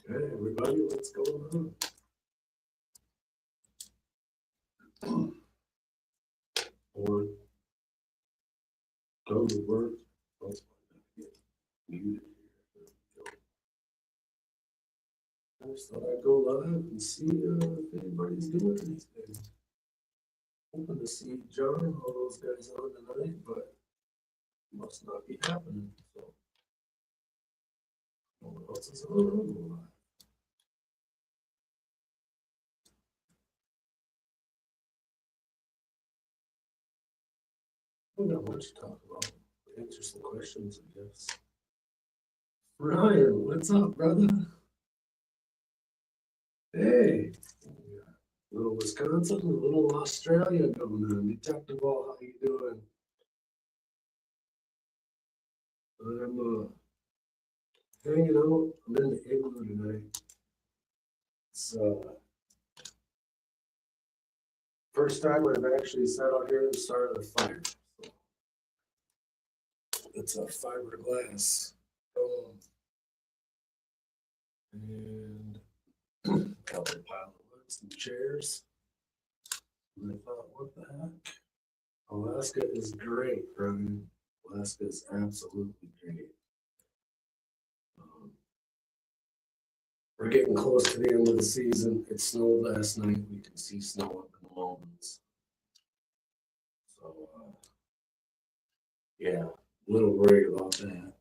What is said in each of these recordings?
Hey, everybody, what's going on? Or go to work. Oh, get muted here. I just thought I'd go live and see if anybody's doing anything. Hoping to see John and all those guys on tonight, but must not be happening. So, no one else is on. We got much to talk about. Answer some questions, I guess. Ryan, what's up, brother? Hey, little Wisconsin, a little Australia going on. Detectable, how you doing? I'm hanging out. I'm in the igloo tonight. It's first time I've actually sat out here and started a fire. So it's a fiberglass dome and got a pile of wood, some chairs. And I thought, what the heck? Alaska is great, Brian. Alaska is absolutely great. We're getting close to the end of the season. It snowed last night. We can see snow up in the mountains. So, yeah, a little worried about that.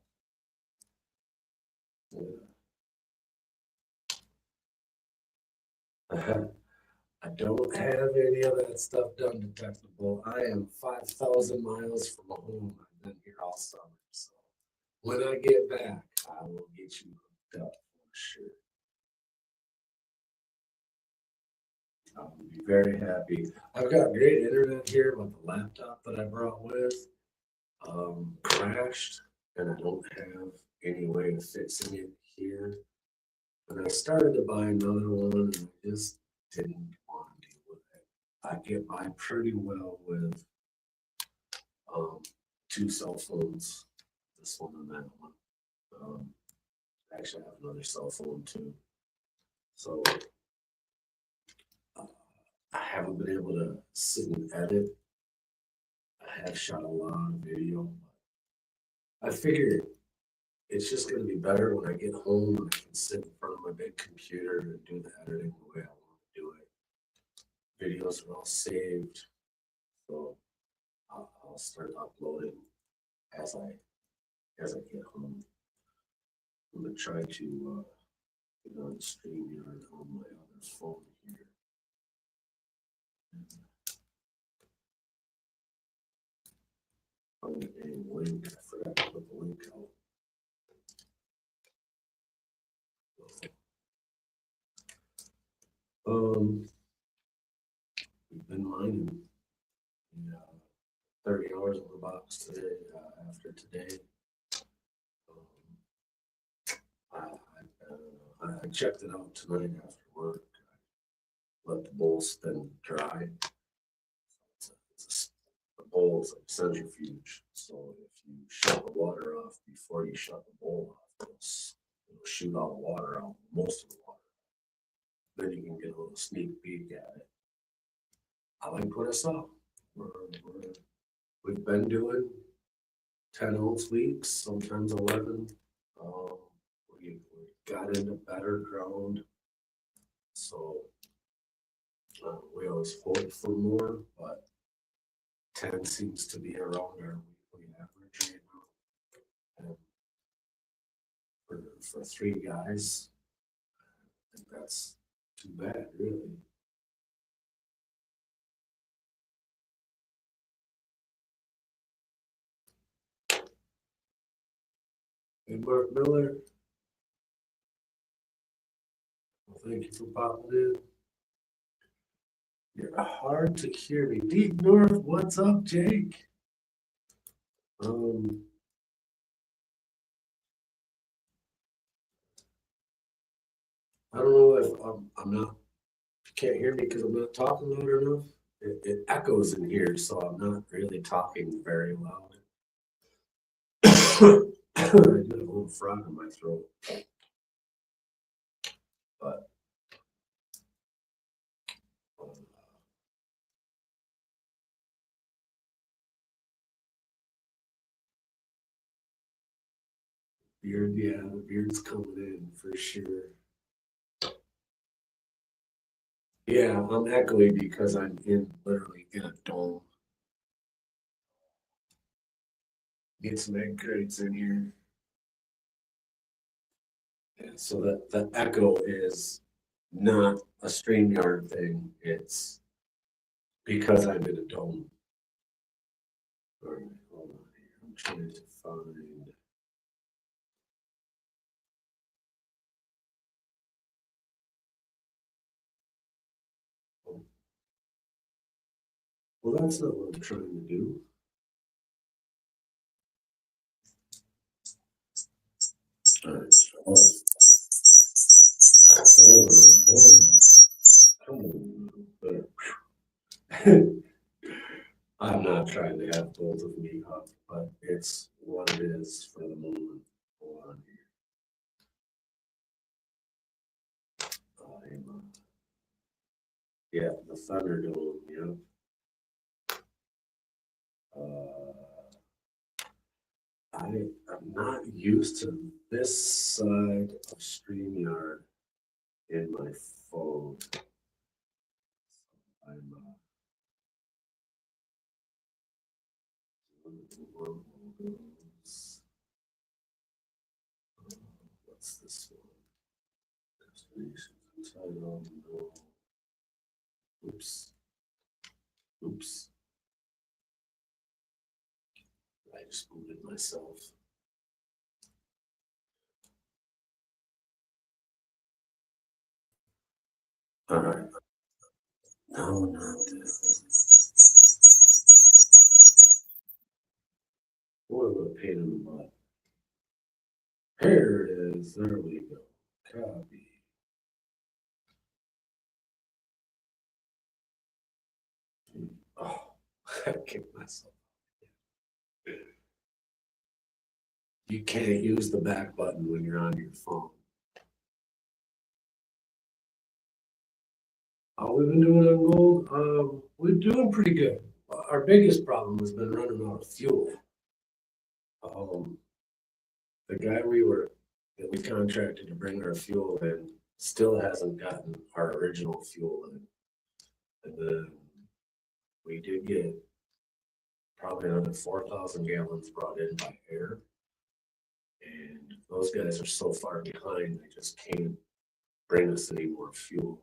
I don't have any of that stuff done detectable. I am 5,000 miles from home. I've been here all summer. So when I get back, I will get you hooked up for sure. I'll be very happy. I've got great internet here, but the laptop that I brought with crashed, and I don't have any way of fixing it here. And I started to buy another one, and I just didn't want to deal with it. I get by pretty well with two cell phones, this one and that one. Actually, I have another cell phone too. So I haven't been able to sit and edit. I have shot a lot of video. I figured it's just going to be better when I get home and I can sit in front of my big computer and do the editing the way I want to do it. Videos are all saved, so I'll start uploading as I get home. I'm gonna try to get on StreamYard on my other phone here. Find a link. I forgot to put the link out. We've been mining 30 hours on the box today. After today, I checked it out tonight after work. I let the bowl spin dry. The bowl is like centrifuge, so if you shut the water off before you shut the bowl off, it'll shoot all the water out, most of the water. Then you can get a little sneak peek at it. I like what I saw. We've been doing 10-ounce weeks, sometimes 11. We got into better ground, so we always hope for more, but 10 seems to be around our weekly average right now. And for three guys, I think that's too bad, really. Hey, Mark Miller. Well, thank you for popping in. You're hard to hear me. Deep North, what's up, Jake? I don't know if I'm not, you can't hear me because I'm not talking loud enough. It echoes in here, so I'm not really talking very loud. I do have a little frog in my throat. but. Beard, yeah, the beard's coming in for sure. Yeah, I'm echoey because I'm literally in a dome. Get some egg crates in here. Yeah, so that the echo is not a StreamYard thing. It's because I'm in a dome. All right, hold on here. I'm trying to find. Oh, well, that's not what I'm trying to do. All right. Oh. Hold on. Come on. I'm not trying to have both of me up, but it's what it is for the moment. Hold on here. Yeah, the Thunderdome, yeah. I'm not used to this side of StreamYard in my phone. I'm what's this one? Destination title, no. Oops. Oops. I just booted myself. All right. No, not this. What a pain in the butt. Here it is. There we go. Copy. Oh, I kicked myself. You can't use the back button when you're on your phone. How we've been doing on gold? We're doing pretty good. Our biggest problem has been running out of fuel. The guy that we contracted to bring our fuel in still hasn't gotten our original fuel in. And then we did get probably another 4,000 gallons brought in by air. And those guys are so far behind, they just can't bring us any more fuel.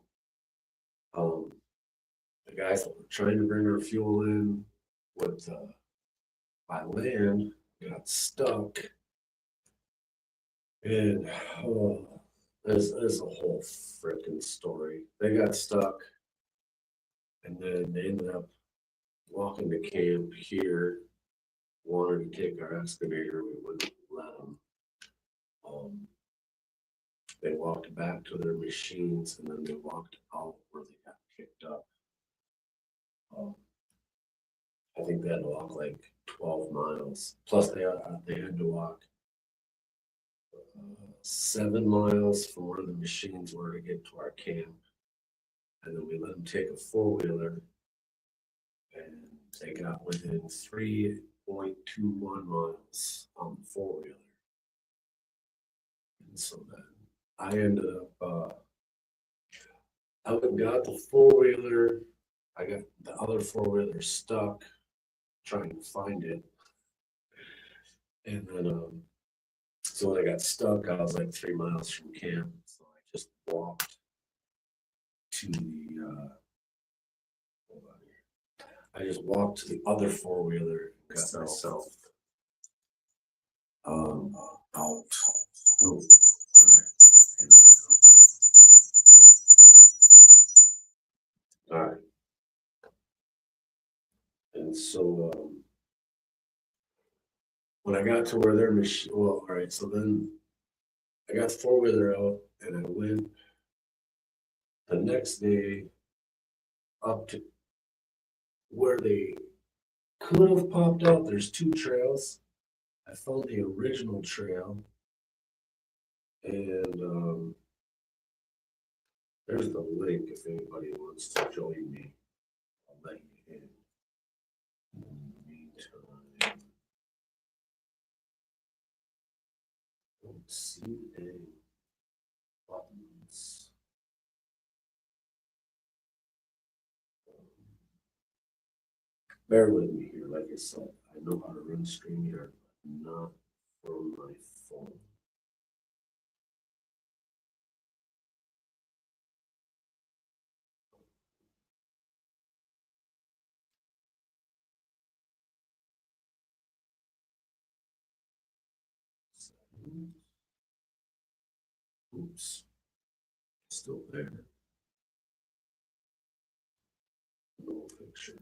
The guys that were trying to bring our fuel in with by land got stuck, and there's a whole freaking story. They got stuck, and then they ended up walking to camp here, wanted to take our excavator. We wouldn't let them. They walked back to their machines, and then they walked out where they got picked up. I think they had to walk like 12 miles. Plus, they had to walk 7 miles from where the machines were to get to our camp. And then we let them take a 4-wheeler, and they got within 3.21 miles on the 4-wheeler. And so then I ended up, I got the 4-wheeler. I got the other 4-wheeler stuck trying to find it. And then, so when I got stuck, I was like 3 miles from camp. So I just walked to the, hold on here. I just walked to the other 4-wheeler and got myself out. Oh, all right. And so when I got to where their machine, well, all right, so then I got the 4-wheeler out and I went the next day up to where they could have popped out. There's 2 trails. I found the original trail, and There's the link if anybody wants to join me. I'll let you in. In the meantime, don't see any buttons. Bear with me here. Like I said, I know how to run StreamYard, but not from my phone. Oops. Still there. No picture.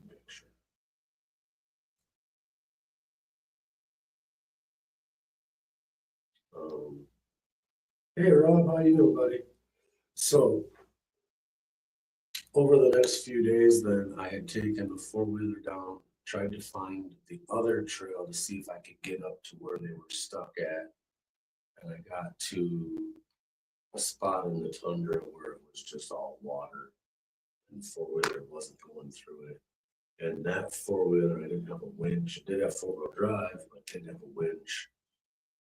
Hey Rob, how you doing, buddy? So over the next few days, then I had taken the four-wheeler down, tried to find the other trail to see if I could get up to where they were stuck at. And I got to a spot in the tundra where it was just all water and the four-wheeler wasn't going through it. And that four-wheeler, I didn't have a winch. It did have four-wheel drive, but didn't have a winch.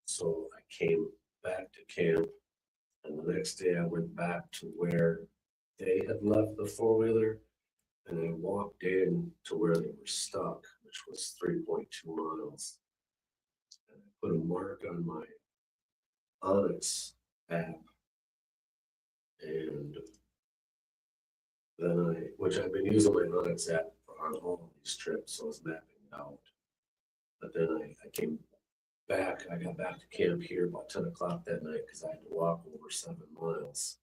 So I came back to camp, and the next day I went back to where they had left the four-wheeler, and I walked in to where they were stuck, which was 3.2 miles. And I put a mark on my onX app, and then which I've been using my onX app on all of these trips, so I was mapping it out. But then I came back, I got back to camp here about 10 o'clock that night because I had to walk over 7 miles.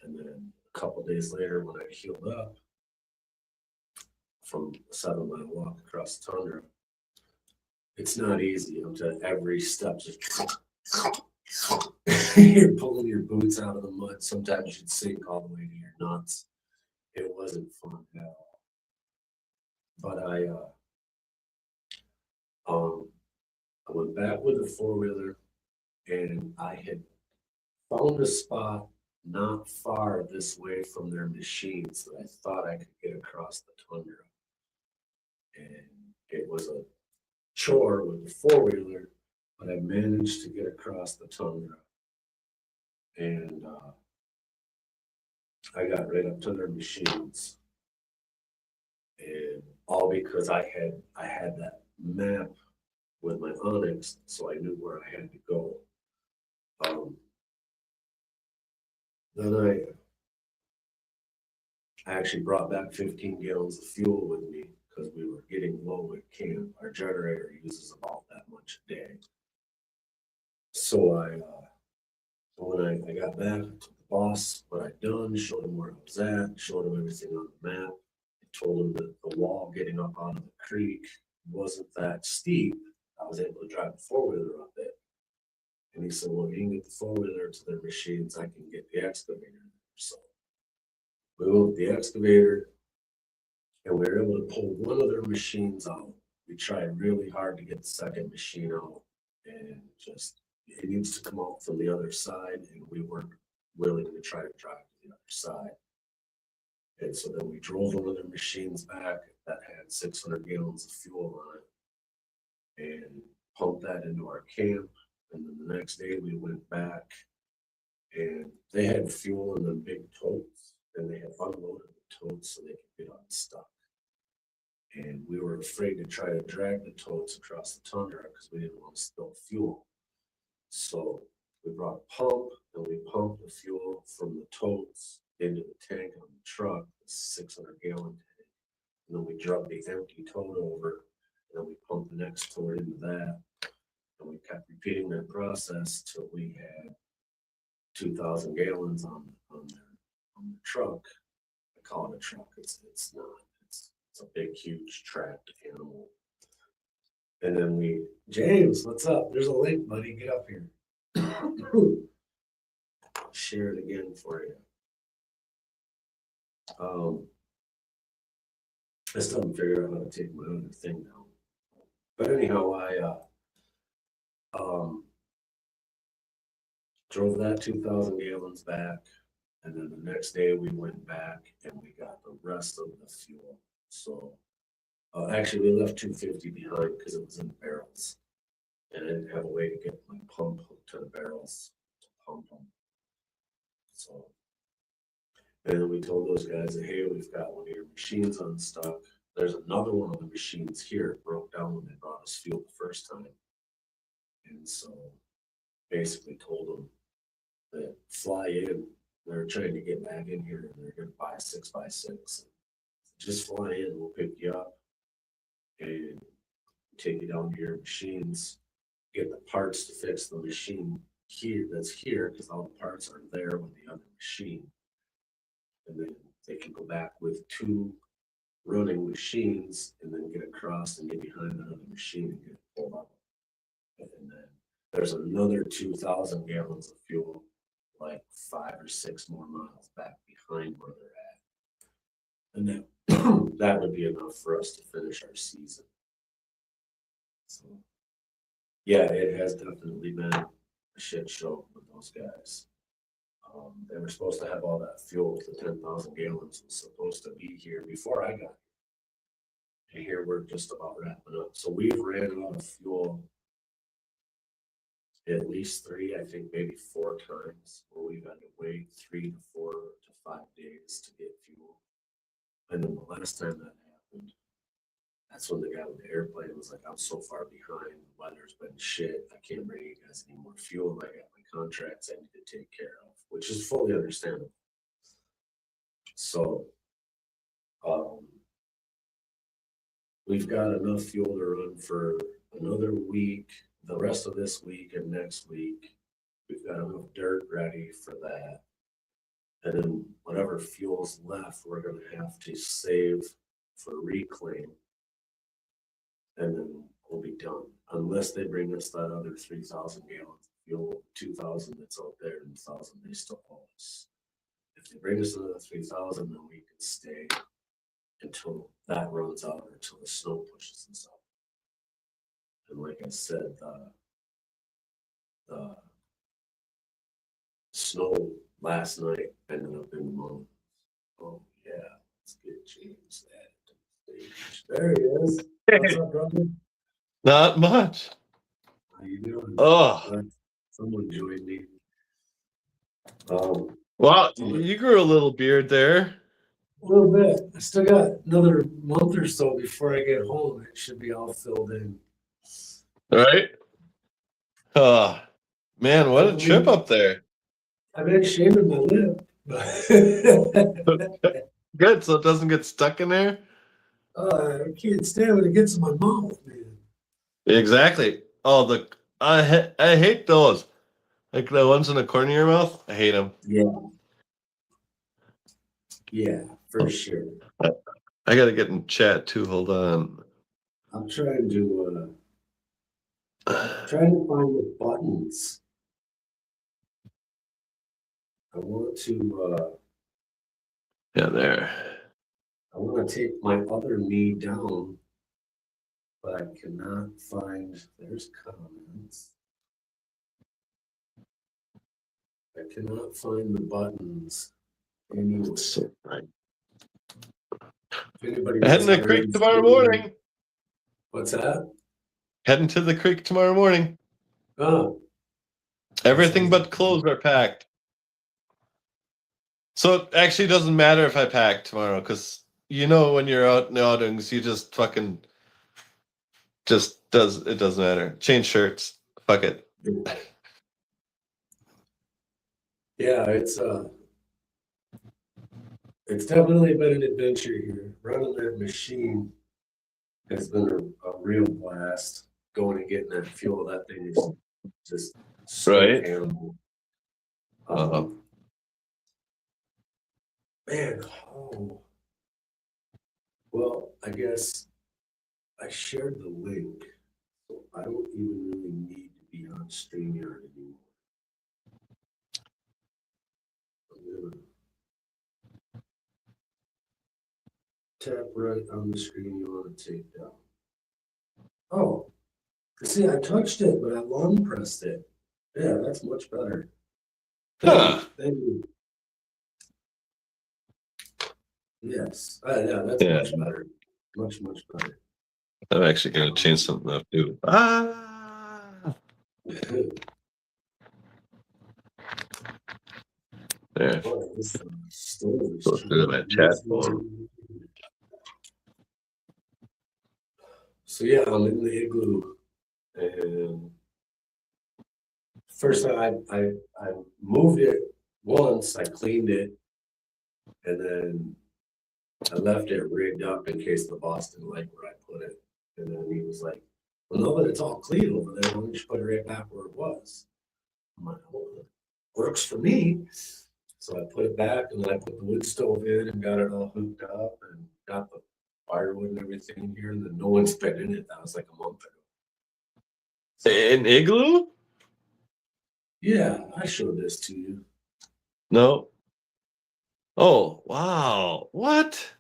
And then a couple days later, when I healed up from a 7-mile walk across the tundra, it's not easy. I'm to every step just you're pulling your boots out of the mud. Sometimes you'd sink all the way to your nuts. It wasn't fun at all. But I went back with the four-wheeler, and I had found a spot not far this way from their machines that I thought I could get across the tundra. And it was a chore with the four-wheeler, but I managed to get across the tundra. And I got right up to their machines. And all because I had that map with my onX, so I knew where I had to go. Then I actually brought back 15 gallons of fuel with me because we were getting low at camp. Our generator uses about that much a day. So when I got back, I told the boss what I'd done, showed him where I was at, showed him everything on the map. I told him that the wall getting up out of the creek wasn't that steep. I was able to drive the four-wheeler up it. And he said, well, if you can get the four-wheeler to their machines, I can get the excavator. So we went with the excavator, and we were able to pull one of their machines out. We tried really hard to get the second machine out, and just it needs to come out from the other side, and we weren't willing to try to drive to the other side. And so then we drove one of their machines back that had 600 gallons of fuel on it and pumped that into our camp. And then the next day we went back, and they had fuel in the big totes, and they had unloaded the totes so they could get unstuck. And we were afraid to try to drag the totes across the tundra because we didn't want to spill fuel. So we brought a pump, and we pumped the fuel from the totes into the tank on the truck, the 600-gallon tank. And then we drug the empty tote over, and then we pumped the next tote into that. And we kept repeating that process till we had 2,000 gallons on the truck. I call it a truck. It's not. It's a big, huge tracked animal. And then James, what's up? There's a link, buddy. Get up here. Share it again for you. I still haven't figured out how to take my other thing down. But anyhow, I drove that 2,000 gallons back, And then the next day we went back and we got the rest of the fuel. So actually we left 250 behind because it was in barrels. And I didn't have a way to get my pump hooked to the barrels to pump them. So, and then we told those guys that, hey, we've got one of your machines unstuck. There's another one of the machines here. It broke down when they brought us fuel the first time. And so basically told them that fly in. They're trying to get back in here and they're going to buy a 6x6. Just fly in, we'll pick you up and take you down to your machines, get the parts to fix the machine here that's here because all the parts are there with the other machine. And then they can go back with 2 running machines and then get across and get behind another machine and get it pulled up. And then there's another 2,000 gallons of fuel, like 5 or 6 more miles back behind where they're at. And then that would be enough for us to finish our season. So yeah, it has definitely been a shit show with those guys. They were supposed to have all that fuel, the 10,000 gallons was supposed to be here before I got here. And here we're just about wrapping up. So we've ran out of fuel at least 3, I think maybe 4 times where we've had to wait 3 to 4 to 5 days to get fuel. And then the last time that happened, that's when the guy with the airplane was like, I'm so far behind, the weather's been shit, I can't bring you guys any more fuel, I got my contracts I need to take care of, which is fully understandable. So, we've got enough fuel to run for another week, the rest of this week and next week. We've got enough dirt ready for that. And then whatever fuel's left, we're gonna have to save for reclaim. And then we'll be done, unless they bring us that other 3,000 gallons of fuel, 2,000 that's out there and 1,000 they still owe us. If they bring us another 3,000, then we can stay until that runs out or until the snow pushes us out. And like I said, the snow last night ended up in the mountains. Oh yeah, let's get James added to the stage. There he is. What's up, brother? Not much. How you doing? Oh, Someone joined me. well, you grew a little beard there. A little bit. I still got another month or so before I get home. It should be all filled in. Right? Oh, man, what a trip up there. I've been shaving my lip. Good, so it doesn't get stuck in there? I can't stand when it gets in my mouth, man. Exactly. Oh, I hate those. Like the ones in the corner of your mouth. I hate them. Yeah. Yeah, for sure. I gotta get in chat too. Hold on. I'm trying to find the buttons. I want to Yeah, there. I want to take my other knee down, but I cannot find, there's comments. I cannot find the buttons anywhere. Right. Heading to the creek tomorrow morning. What's that? Heading to the creek tomorrow morning. Oh. Everything but clothes are packed. So it actually doesn't matter if I pack tomorrow, because you know when you're out in the outings, you just fucking it doesn't matter. Change shirts. Fuck it. Yeah, it's definitely been an adventure here. Running that machine has been a real blast. Going and getting that fuel, that thing is just so animal. Man, well, I guess I shared the link, so I don't even really need to be on StreamYard anymore. I'm gonna tap right on the screen you want to take down. Oh, see, I touched it, but I long pressed it. Yeah, that's much better. Huh. Thank you. Yes, yeah, that's Yeah. much better. Much, much better. I'm actually gonna change something up too. Ah, there. Boy, this stove is Go through my chat phone. So yeah, I'm in the igloo, and first I moved it once, I cleaned it, and then I left it rigged up in case the boss didn't like where I put it. And then he was like, "Well, no, but it's all clean over there. Why don't you put it right back where it was?" I'm like, "Well, it works for me." So I put it back, and then I put the wood stove in and got it all hooked up and got the firewood and everything in here. And then no one's been in it. That was like a month ago. An igloo? Yeah, I showed this to you. No. Oh, wow. What?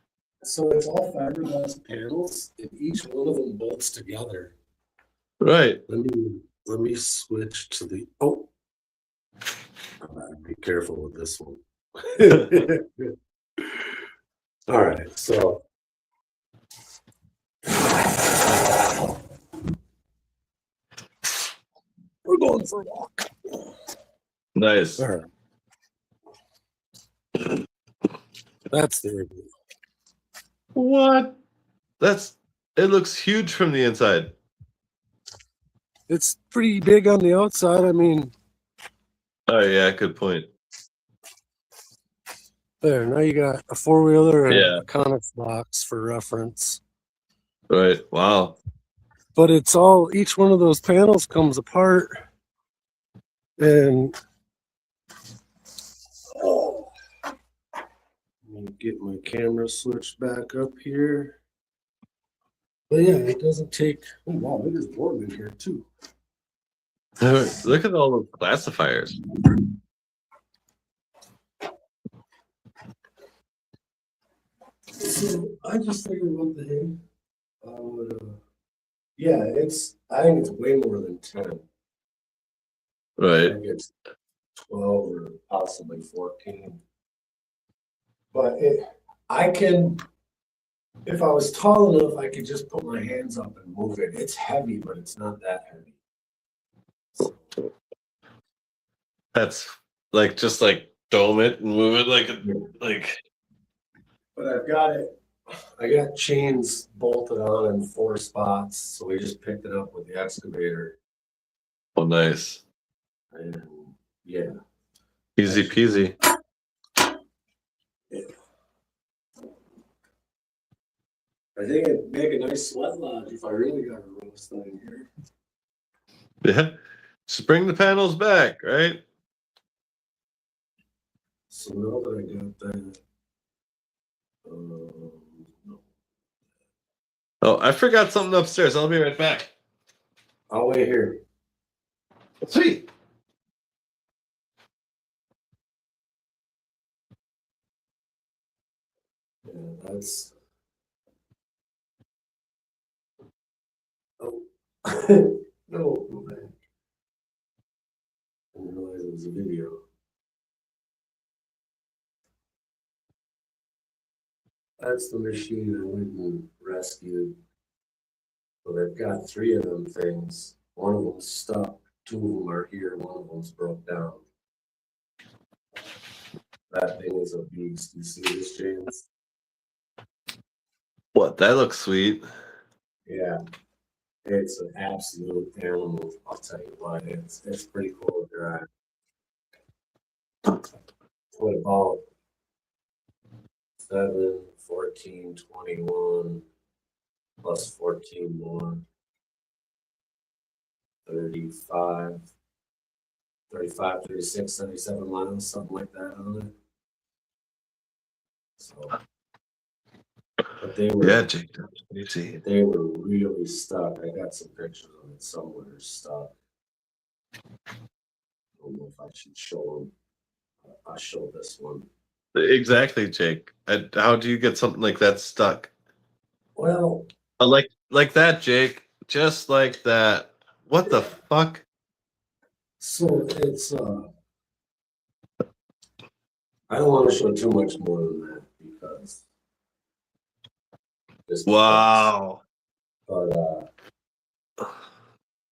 So it's all fiberglass panels, and each one of them bolts together. Right. Let me switch to the be careful with this one. All right, so we're going for a walk. Nice. All right. That's the igloo. What? It looks huge from the inside. It's pretty big on the outside. I mean, Oh yeah, good point. there, now you got a four-wheeler and Yeah. a Conex box for reference. Right. Wow. But it's all, each one of those panels comes apart, and let me get my camera switched back up here. But yeah, it doesn't take, oh wow, it is warm in here too. Look at all those classifiers. So I just figured, what the heck? Yeah, I think it's way more than 10. I Right. think it's 12 or possibly 14. But I can, if I was tall enough, I could just put my hands up and move it. It's heavy, but it's not that heavy. That's like just like dome it and move it like. But I've got it. I got chains bolted on in 4 spots, so we just picked it up with the excavator. Oh, nice. And yeah. Easy peasy. Yeah. I think it'd make a nice sweat lodge if I really got a roast thing here. Yeah. Just bring the panels back, right? So now that I got that, no. Oh, I forgot something upstairs. I'll be right back. I'll wait here. Sweet. Yeah, that's. Oh. No, go back. I didn't realize it was a video. That's the machine I went and rescued. So they've got 3 of them things. One of them's stuck, 2 of them are here, one of them's broke down. That thing is a beast. You see this, James? What? That looks sweet. Yeah. It's an absolute animal. I'll tell you what, it's pretty cool to drive. What about 7, 14, 21 plus 14 more? 35, 36, 77 miles, something like that on it. So, but they were, Jake. You see. they were really stuck. I got some pictures of it somewhere stuck. I don't know if I should show them. I'll show this one. Exactly, Jake. How do you get something like that stuck? Well, like that, Jake. Just like that. What the fuck? so it's I don't want to show too much more than that because Just Wow. But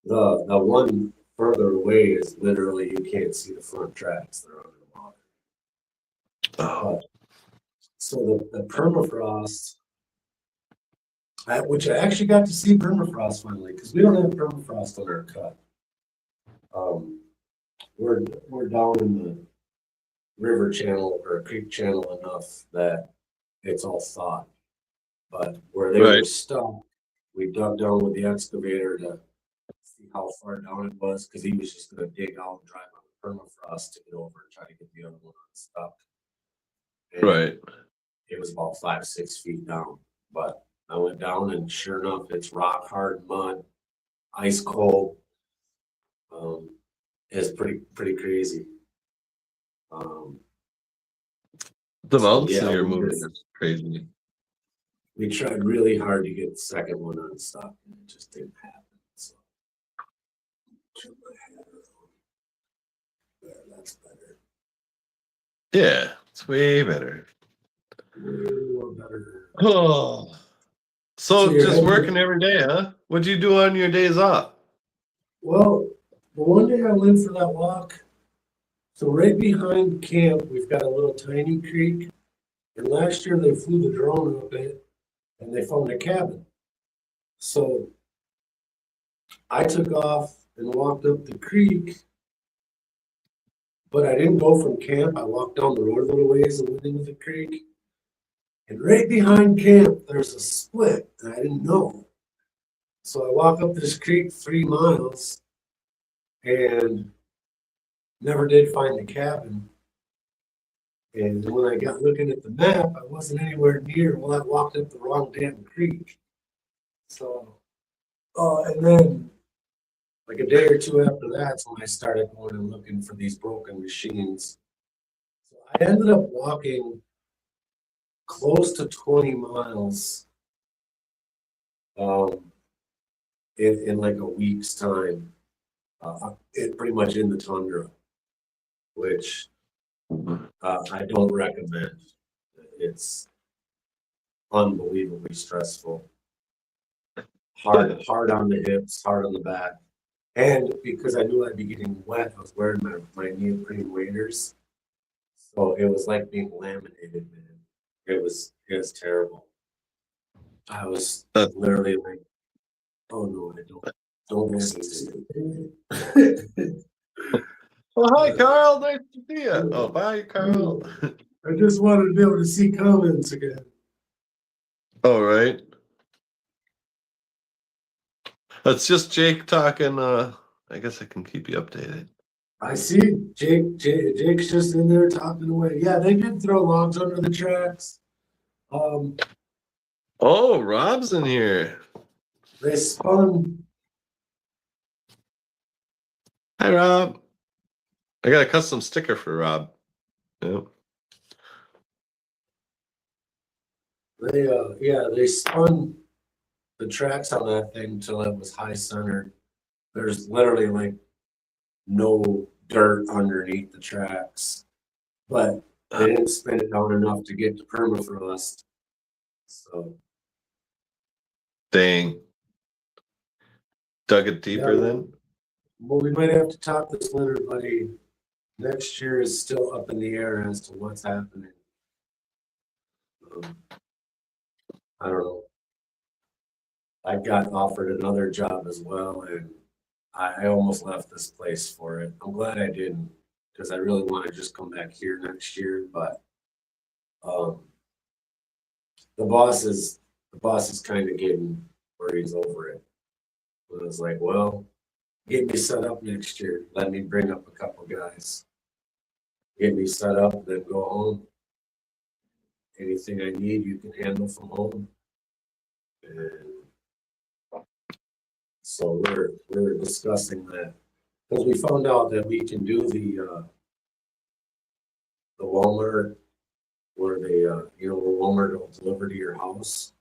the one further away is literally you can't see the front tracks. They're under the water. Oh. So the permafrost, which I actually got to see permafrost finally, because we don't have permafrost on our cut. We're down in the river channel or creek channel enough that it's all thawed. But where they were Right. stuck, we dug down with the excavator to see how far down it was, because he was just gonna dig out and drive on the permafrost to get over and try to get the other one unstuck. And Right. it was about 5, 6 feet down, but I went down and sure enough, it's rock hard mud, ice cold. It's pretty crazy. The So, mountains yeah, you're moving is crazy. we tried really hard to get the second one unstuck, and it just didn't happen. So, turn my head around. There, that's better. Yeah, it's way better. Way more better. Oh. So you're just heading- working every day, huh? What'd you do on your days off? Well, the one day I went for that walk, so right behind camp, we've got a little tiny creek. And last year they flew the drone up it and they found a cabin. So I took off and walked up the creek, but I didn't go from camp. I walked down the road a little ways and went into the creek. And right behind camp, there's a split, and I didn't know. So I walk up this creek 3 miles and never did find the cabin. And when I got looking at the map, I wasn't anywhere near. Well, I walked up the wrong damn creek. So, and then like a day or two after that's when I started going and looking for these broken machines. So I ended up walking close to 20 miles in like a week's time. It pretty much in the tundra, which I don't recommend. It's unbelievably stressful. Hard on the hips, hard on the back. And because I knew I'd be getting wet, I was wearing my neoprene waders. So it was like being laminated, man. It was terrible. I was literally like, oh no, don't listen to me. Oh, hi, Carl. Nice to see you. Oh, bye, Carl. I just wanted to be able to see comments again. All right. That's just Jake talking. I guess I can keep you updated. I see Jake's just in there talking away. Yeah, they did throw logs under the tracks. Oh, Rob's in here. They spun. Hi, Rob. I got a custom sticker for Rob. Yep. They spun the tracks on that thing until it was high centered. There's literally like no dirt underneath the tracks, but they didn't spin it down enough to get to permafrost. So Dang. Dug it deeper then? Well, we might have to top this winter, buddy. Next year is still up in the air as to what's happening. I don't know. I got offered another job as well, and I almost left this place for it. I'm glad I didn't, because I really want to just come back here next year. But the boss is kind of getting where he's over it. And I was like, well, get me set up next year. Let me bring up a couple guys. Get me set up, then go home. Anything I need, you can handle from home. And so we're discussing that because we found out that we can do the Walmart where they where Walmart will deliver to your house.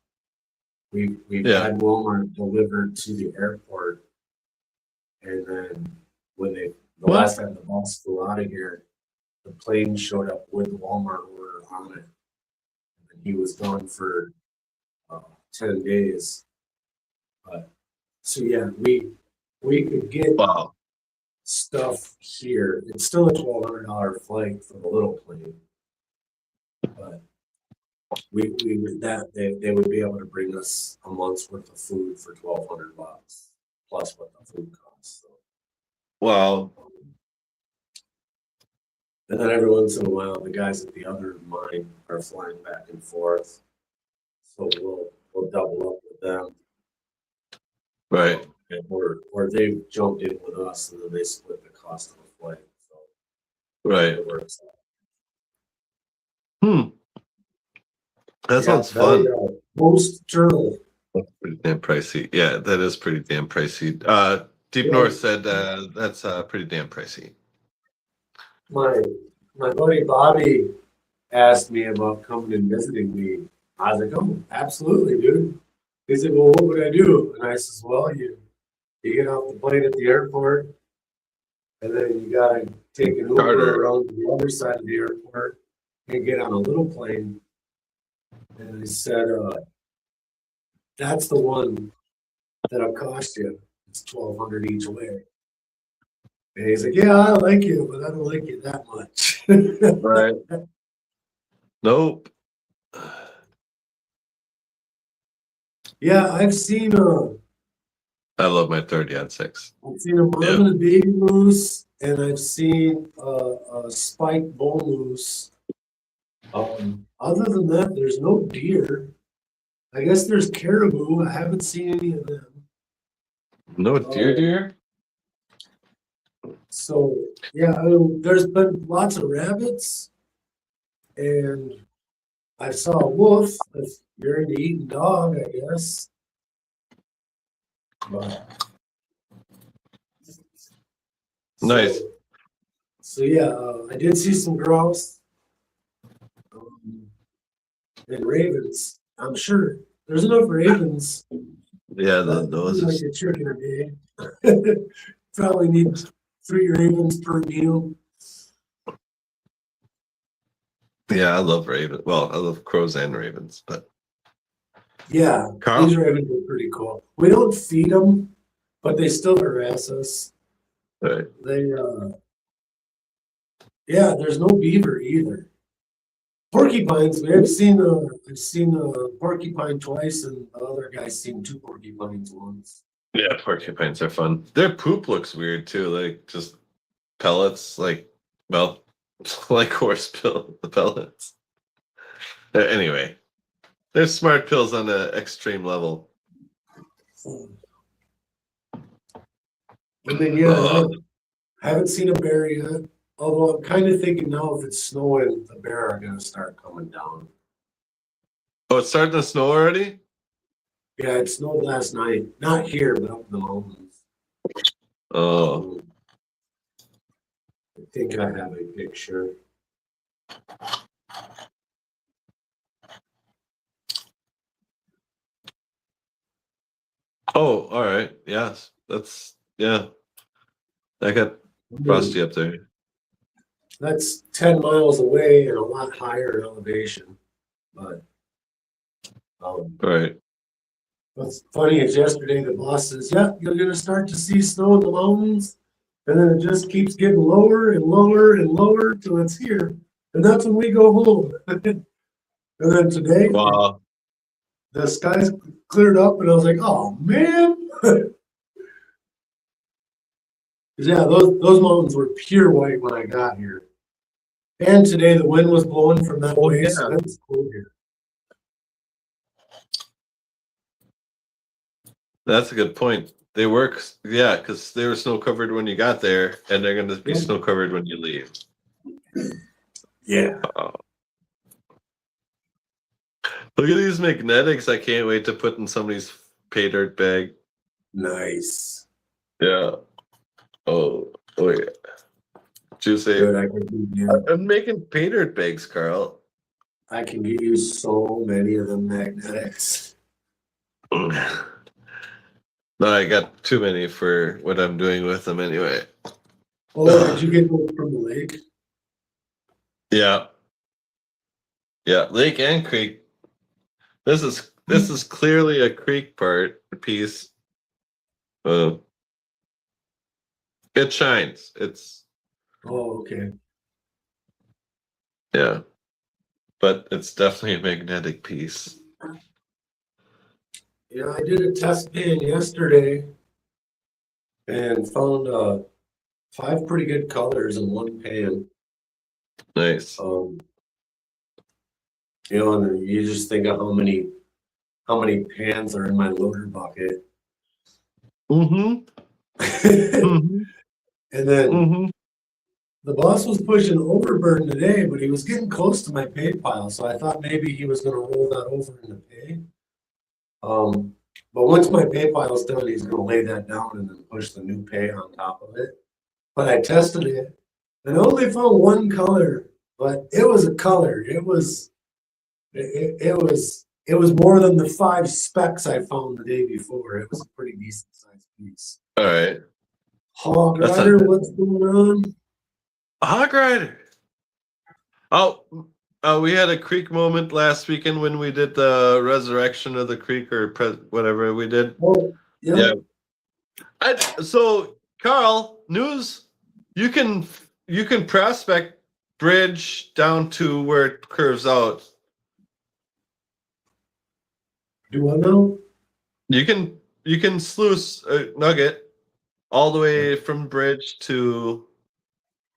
We've had Walmart delivered to the airport, and then when the last time the boss flew out of here, the plane showed up with the Walmart order on it. And he was gone for 10 days. But so yeah, we could get Wow. stuff here. It's still a $1,200 flight for the little plane, but we would that they would be able to bring us a month's worth of food for $1,200 plus what the food costs. So. Wow. And then every once in a while, the guys at the other mine are flying back and forth, so we'll double up with them. Right. Or they've jumped in with us and then they split the cost of the flight. So Right. it works out. That sounds fun. Most turtle. Pretty damn pricey. Yeah, that is pretty damn pricey. Deep Yeah. North said that's pretty damn pricey. My buddy Bobby asked me about coming and visiting me. I was like, oh, absolutely, dude. He said, well, what would I do? And I says, well, you get off the plane at the airport, and then you gotta take an Uber Charter. around to the other side of the airport and get on a little plane. And I said, that's the one that'll cost you. It's $1,200 each way. And he's like, yeah, I like you, but I don't like you that much. Right. Nope. Yeah, I've seen I love my 30 on 6. I've seen a mom and a baby moose, and I've seen a spiked bull moose. Other than that, there's no deer. I guess there's caribou. I haven't seen any of them. No deer? So yeah, there's been lots of rabbits, and I saw a wolf. If you're into eating dog, I guess. But, Nice. So yeah, I did see some grouse and ravens. I'm sure there's enough ravens. Yeah, Like those. a chicken a day. Probably need 3 ravens per meal. Yeah, I love ravens. Well, I love crows and ravens, but Yeah, Carl? these ravens are pretty cool. We don't feed them, but they still harass us. right. They, yeah, there's no beaver either. Porcupines, I've seen a porcupine twice, and the other guy's seen 2 porcupines once. Yeah, porcupines are fun. Their poop looks weird too, like just pellets, like horse pellets. Anyway, they're smart pills on an extreme level. And then I haven't seen a bear yet. Although I'm kind of thinking now if it's snowing, the bear are gonna start coming down. Oh, it's starting to snow already? Yeah, it snowed last night. Not here, but up in the mountains. Oh, I think I have a picture. oh, all right. Yes, yeah. I got frosty up there. That's 10 miles away and a lot higher in elevation. But Right. what's funny is yesterday the boss says, yeah, you're gonna start to see snow in the mountains, and then it just keeps getting lower and lower and lower till it's here. And that's when we go home. And then today Wow. the skies cleared up and I was like, oh man. Yeah, those mountains were pure white when I got here. And today the wind was blowing from that way, so it was cool here. That's a good point. They work, yeah, because they were snow covered when you got there, and they're going to be snow covered when you leave. Yeah. Look at these magnetics. I can't wait to put in somebody's pay dirt bag. Nice. Yeah. Oh yeah. Juicy. Good, I can give you, I'm making pay dirt bags, Carl. I can give you so many of them magnetics. No, I got too many for what I'm doing with them anyway. Oh, did you get those from the lake? Yeah. Yeah, lake and creek. This is This is clearly a creek piece. It shines. It's Oh, okay. yeah, but it's definitely a magnetic piece. Yeah, I did a test pan yesterday and found 5 pretty good colors in one pan. Nice. And you just think of how many pans are in my loader bucket. Mm-hmm. Mm-hmm. And then Mm-hmm. the boss was pushing overburden today, but he was getting close to my pay pile, so I thought maybe he was gonna roll that over into pay. But once my pay pile's done, he's gonna lay that down and then push the new pay on top of it. But I tested it and I only found one color, but it was a color. It was more than the 5 specks I found the day before. It was a pretty decent sized piece. All right. Hog That's Rider, what's going on? Hog Rider. Oh, we had a creek moment last weekend when we did the resurrection of the creek or whatever we did. Oh, yeah. So Carl, news. You can prospect bridge down to where it curves out. Do I know? You can sluice a nugget all the way from bridge to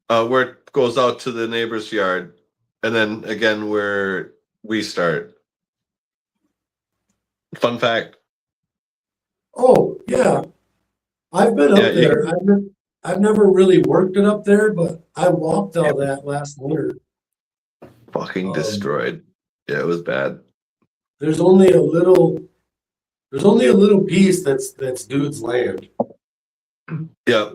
where it goes out to the neighbor's yard, and then again where we start. Fun fact. Oh, yeah. I've been up there. I've never really worked it up there, but I walked all that last winter. Fucking destroyed. Yeah, it was bad. There's only a little piece that's dude's land. Yeah.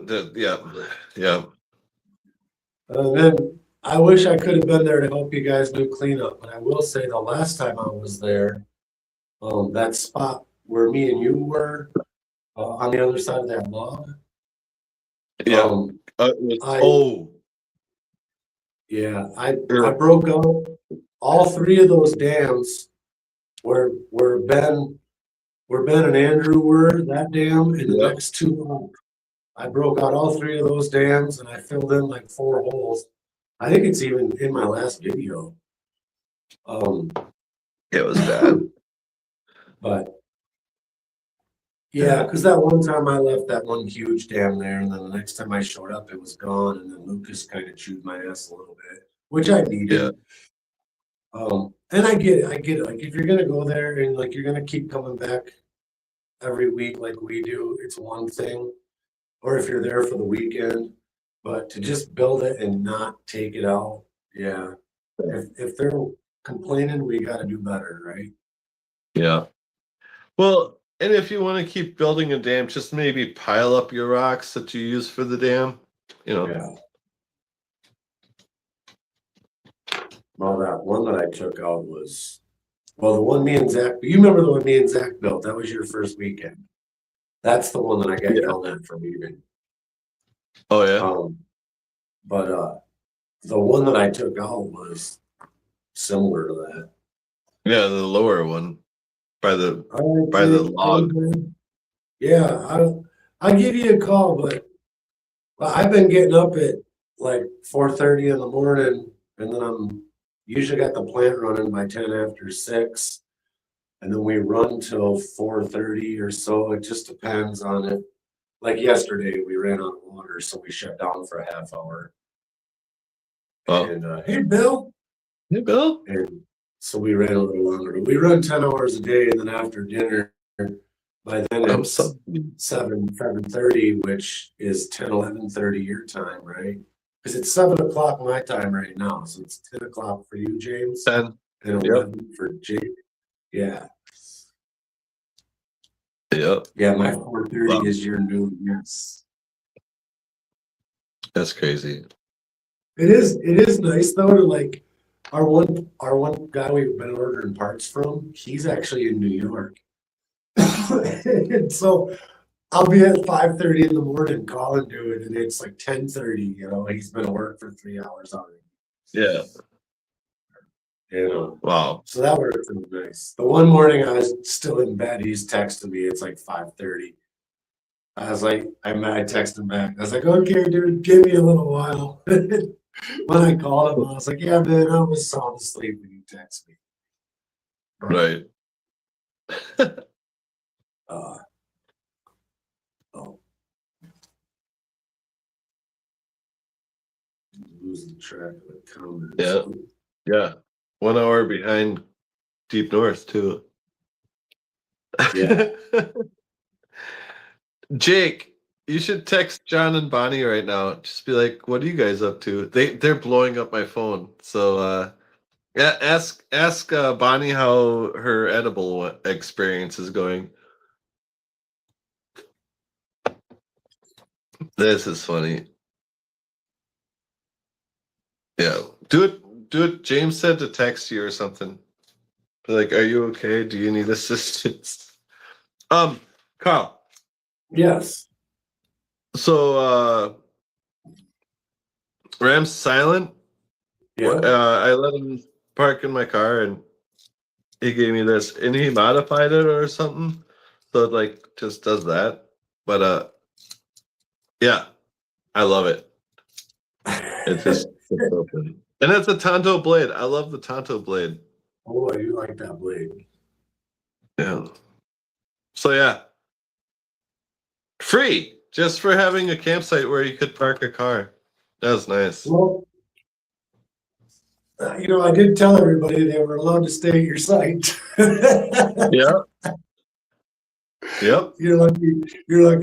And then I wish I could have been there to help you guys do cleanup, but I will say the last time I was there, that spot where me and you were on the other side of that log. Yeah. I broke out all 3 of those dams where Ben and Andrew were, that dam and the next 2 I broke out all 3 of those dams and I filled in like 4 holes. I think it's even in my last video. It was bad. But yeah, because that one time I left that one huge dam there, and then the next time I showed up, it was gone, and then Lucas kind of chewed my ass a little bit, which I needed. And I get it. Like if you're gonna go there and like you're gonna keep coming back every week like we do, it's one thing. Or if you're there for the weekend, but to just build it and not take it out, yeah. If they're complaining, we got to do better, right? Yeah. Well, and if you want to keep building a dam, just maybe pile up your rocks that you use for the dam. Yeah. Well, that one that I took out was, well, the one me and Zach, you remember the one me and Zach built? That was your first weekend. That's the one that I got yelled at for leaving. Oh, yeah. But the one that I took out was similar to that. Yeah, the lower one by the log. Yeah, I'll give you a call, but I've been getting up at like 4:30 in the morning, and then I'm usually got the plant running by 10 after 6, and then we run till 4:30 or so. It just depends on it. Like yesterday, we ran out of water, so we shut down for a half hour. Oh. And hey, Bill. Hey, Bill. And so we ran a little longer. We run 10 hours a day, and then after dinner, by then it's 7:30, which is 11:30 your time, right? Because it's 7 o'clock my time right now, so it's 10 o'clock for you, James, 10 and 11 for Jake. Yeah. Yep. Yeah, my 4:30 is your noon. Yes. That's crazy. It is nice though to like our one guy we've been ordering parts from. He's actually in New York, and so I'll be at 5:30 in the morning calling to it, and it's like 10:30. He's been at work for 3 hours already. Yeah. You know, Wow. so that worked out nice. The one morning I was still in bed, he's texting me. It's like 5:30. I was like, I texted him back. I was like, okay, dude, give me a little while. When I called him, I was like, yeah, man, I was sound asleep when you text me. Right. Uh, oh, losing track of the comments. Yeah. Yeah. 1 hour behind Deep North too. Yeah. Jake, you should text John and Bonnie right now. Just be like, "What are you guys up to?" They're blowing up my phone. So yeah, ask Bonnie how her edible experience is going. This is funny. Yeah, do it. James said to text you or something. Be like, "Are you okay? Do you need assistance?" Carl. Yes. So Ram's silent. Yeah. I let him park in my car and he gave me this and he modified it or something. So it like just does that. But yeah, I love it. It's just it's open. And it's a Tonto blade. I love the Tonto blade. Oh, you like that blade. Yeah. So yeah. Free just for having a campsite where you could park a car. That was nice. Well, I did tell everybody they were allowed to stay at your site. Yeah. Yep. You're lucky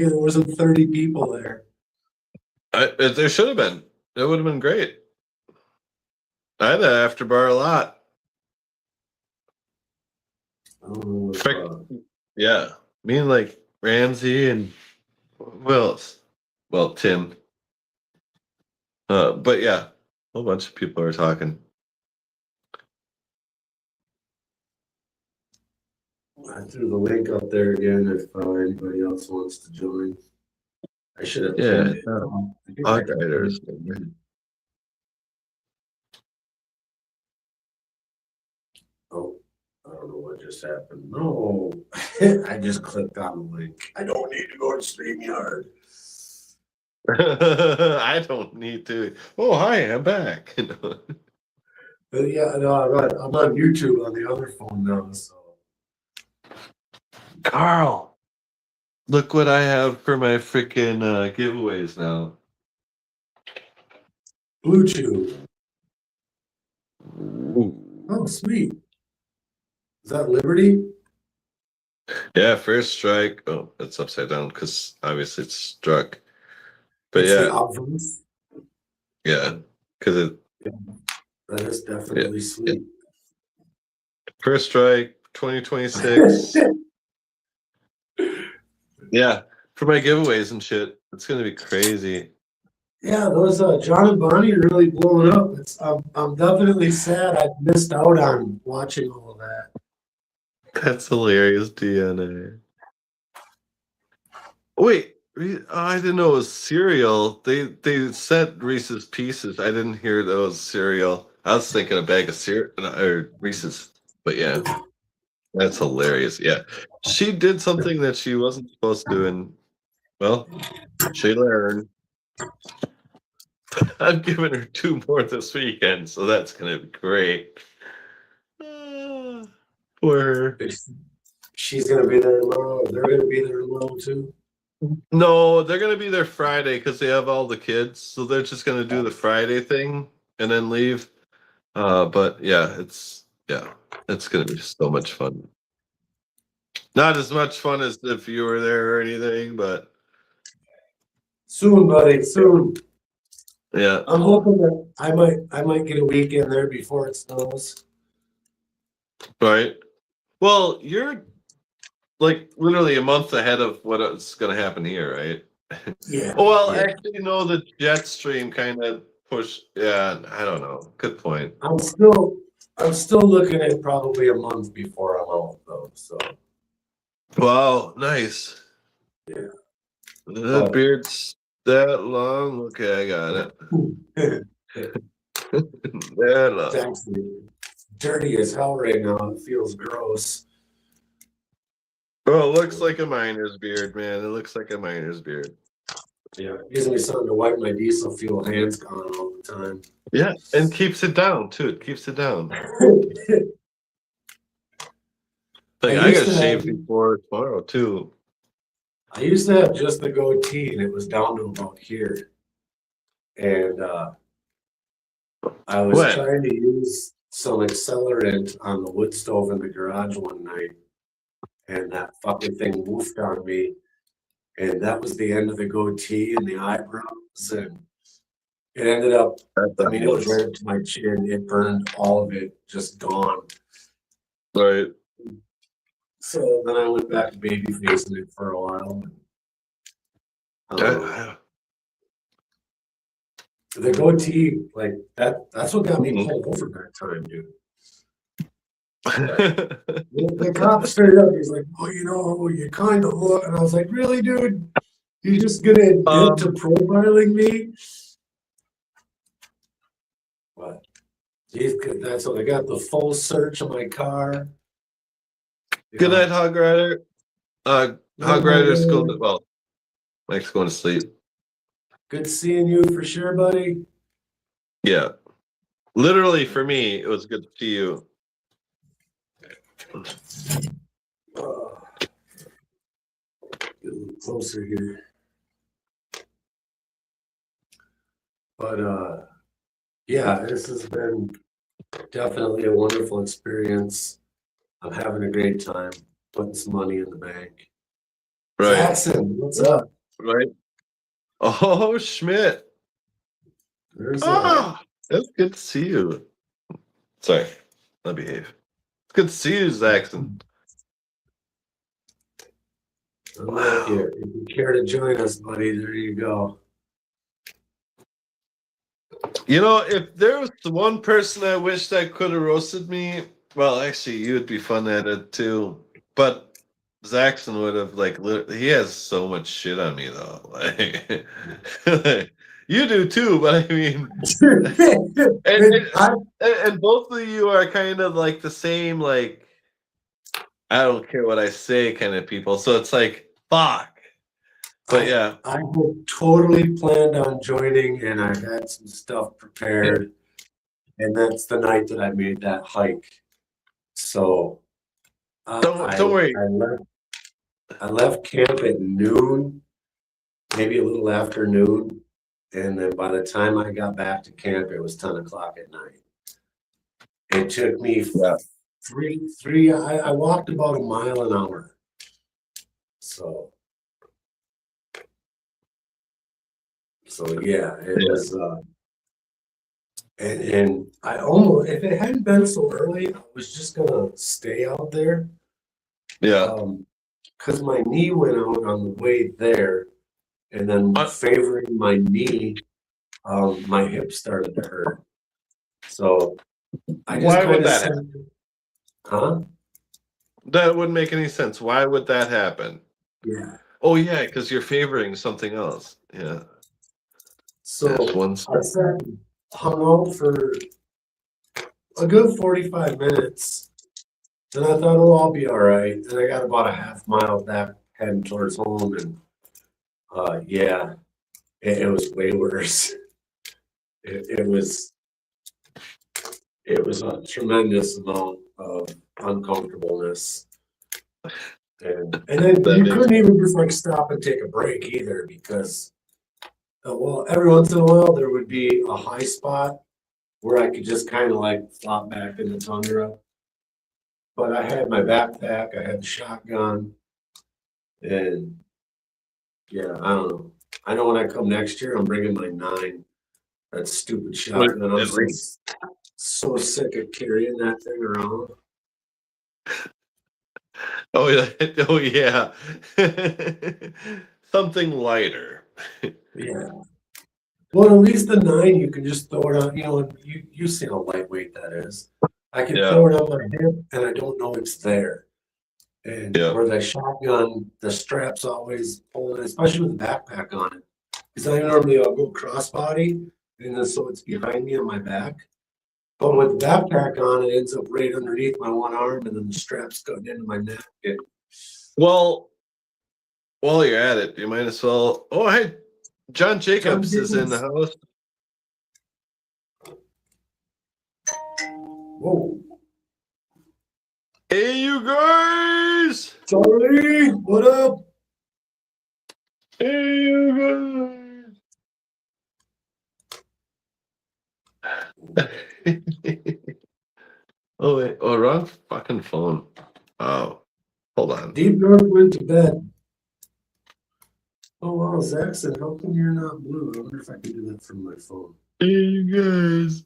there wasn't 30 people there. There should have been. It would have been great. I had an after bar a lot. Oh, Yeah. Me and like Ramsey and who else? Well, Tim. But yeah, a whole bunch of people are talking. I threw the link up there again if anybody else wants to join. I should have Yeah. pinned it. I think I got Operators. pinned. Oh, I don't know what just happened. No, I just clicked on the link. I don't need to go to StreamYard. I don't need to. Oh, hi, I'm back. But yeah, no, I'm on YouTube on the other phone now. So Carl, look what I have for my freaking giveaways now. Blue Chew. Ooh. Oh, sweet. Is that Liberty? Yeah, first strike. Oh, it's upside down because obviously it's struck. But It's the yeah, Obverse. yeah, because it That is definitely sweet. first strike 2026. Yeah, for my giveaways and shit, it's gonna be crazy. Yeah, those John and Bonnie are really blowing up. I'm definitely sad I missed out on watching all of that. That's hilarious, DNA. Wait, I didn't know it was cereal. They sent Reese's Pieces. I didn't hear that was cereal. I was thinking a bag of cereal or Reese's, but yeah, that's hilarious. Yeah, she did something that she wasn't supposed to, and well, she learned. I'm giving her 2 more this weekend, so that's gonna be great. For her. She's gonna be there tomorrow. They're gonna be there tomorrow too. No, they're gonna be there Friday because they have all the kids, so they're just gonna do the Friday thing and then leave. But yeah, it's gonna be so much fun. Not as much fun as if you were there or anything, but Soon, buddy, soon. yeah. I'm hoping that I might get a weekend there before it snows. Right. Well, you're like literally a month ahead of what's gonna happen here, right? Yeah. Well, yeah. actually, no, the jet stream kind of pushed. Yeah, I don't know. Good point. I'm still looking at probably a month before I'm out though. So Wow, nice. yeah. That beard's that long. Okay, I got it. That long. Thanks. dirty as hell right now. It feels gross. Oh, it looks like a miner's beard, man. It looks like a miner's beard. Yeah, it gives me something to wipe my diesel fuel hands gone all the time. Yeah, and keeps it down too. It keeps it down. Like I got shaved before tomorrow too. I used to have just the goatee, and it was down to about here. And I was When? trying to use some accelerant on the wood stove in the garage one night, and that fucking thing woofed on me. And that was the end of the goatee and the eyebrows, and it ended up, I mean, it was right up to my chin. It burned all of it, just gone. Right. So then I went back to baby facing it for a while. The goatee, like that's what got me pulled over that time, dude. The cop straight up, he's like, "Oh, you know, you kind of look," and I was like, "Really, dude? You're just gonna admit to profiling me?" But he's good. That's what I got. The full search of my car. Good night, Hog Rider. Hog Rider's going. Well, Mike's going to sleep. Good seeing you for sure, buddy. Yeah, literally for me, it was good to see you. Get a little closer here. But yeah, this has been definitely a wonderful experience. I'm having a great time putting some money in the bank. Right. Jackson, what's up? Right. Oh, Schmidt. It's good to see you. Sorry, I'll behave. It's good to see you, Zaxxon. Wow. If you care to join us, buddy, there you go. You know, if there was the one person I wish that could have roasted me, well, actually, you would be fun at it too. But Zaxxon would have, like, he has so much shit on me, though. Like, you do too, but I mean, and both of you are kind of like the same, like, I don't care what I say kind of people. So it's like, fuck. But yeah, I had totally planned on joining, and I had some stuff prepared, and that's the night that I made that hike. So don't worry. I left camp at noon, maybe a little after noon, and then by the time I got back to camp, it was 10 o'clock at night. It took me I walked about a mile an hour. So yeah, it was, and I almost, if it hadn't been so early, I was just gonna stay out there. Yeah. Because my knee went out on the way there, and then favoring my knee, my hip started to hurt. So I just why would that happen? Huh? That wouldn't make any sense. Why would that happen? Yeah. Oh yeah, because you're favoring something else. Yeah. So I sat hung out for a good 45 minutes. And I thought, oh, I'll be all right. And I got about a half mile back heading towards home. And yeah, it was way worse. It was a tremendous amount of uncomfortableness. And then you couldn't even just like stop and take a break either, because well, every once in a while there would be a high spot where I could just kind of like flop back in the tundra. But I had my backpack, I had the shotgun, and yeah, I don't know. I know when I come next year, I'm bringing my 9. That stupid shotgun. I'm so sick of carrying that thing around. Oh yeah, oh yeah. Something lighter. Yeah. Well, at least the 9, you can just throw it on. You know, you see how lightweight that is. I can throw it on my hip, and I don't know it's there. And where the shotgun, the strap's always holding, especially with the backpack on it. Because I'll go crossbody, and then so it's behind me on my back. But with the backpack on, it ends up right underneath my one arm, and then the strap's going into my neck. Well, while you're at it, you might as well. Oh, hey, John Jacobs is in the house. Whoa. Hey, you guys! Charlie, what up? Hey, you guys! Oh, wait. Oh, wrong fucking phone. Oh, hold on. Deep North went to bed. Oh, wow, Zaxxon, how come you're not blue? I wonder if I can do that from my phone. Hey, you guys!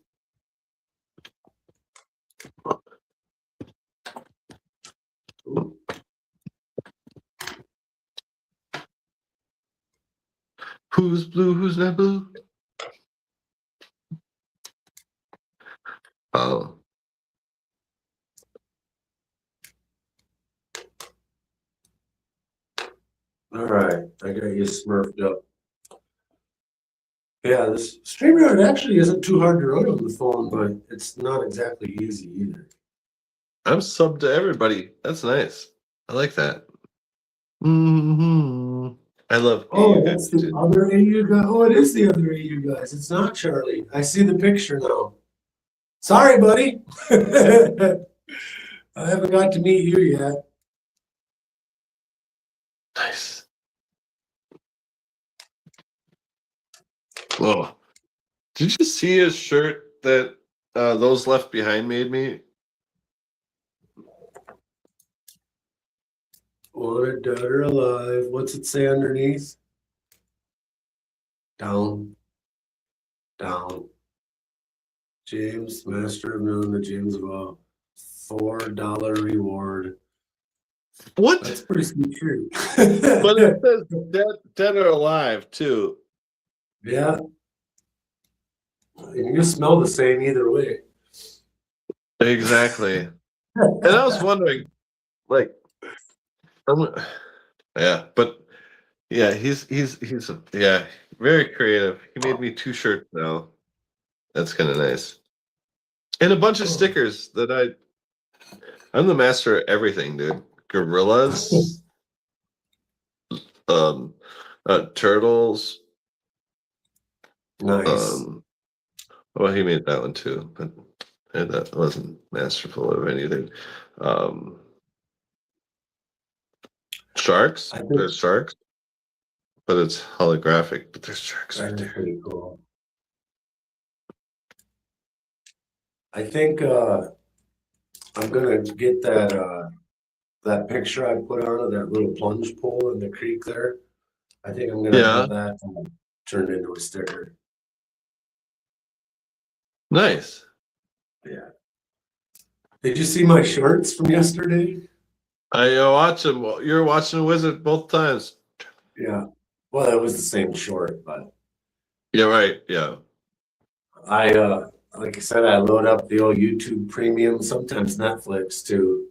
Ooh. Who's blue? Who's not blue? Oh. All right, I got you smurfed up. Yeah, this StreamYard actually isn't too hard to run on the phone, but it's not exactly easy either. I'm subbed to everybody. That's nice. I like that. Mm-hmm. I love Oh, AU that's guys, the too. other AU guy. Oh, it is the other AU guys. It's not Charlie. I see the picture now. Sorry, buddy. I haven't got to meet you yet. Nice. Oh, did you see his shirt that those left behind made me? Wanted, dead or alive. What's it say underneath? Down. Down. James, Master of None, the James of all. $4 reward. What? That's pretty sweet shirt. But it says dead or alive too. Yeah. You can smell the same either way. Exactly. And I was wondering, like, yeah, but yeah, he's yeah, very creative. He made me 2 shirts now. That's kind of nice. And a bunch of stickers that I'm the master of everything, dude. Gorillas, turtles. Nice. Well, he made that one too, but that wasn't masterful of anything. Sharks. I think There's sharks, but it's holographic. But there's sharks right that's there. pretty cool. I think I'm gonna get that picture I put on of that little plunge pool in the creek there. I think I'm gonna Yeah. have that turned into a sticker. Nice. Yeah. Did you see my shorts from yesterday? I watch them. You're watching the Wizard both times. Yeah. Well, it was the same short, but Yeah, right. Yeah. I like I said, I load up the old YouTube Premium, sometimes Netflix too.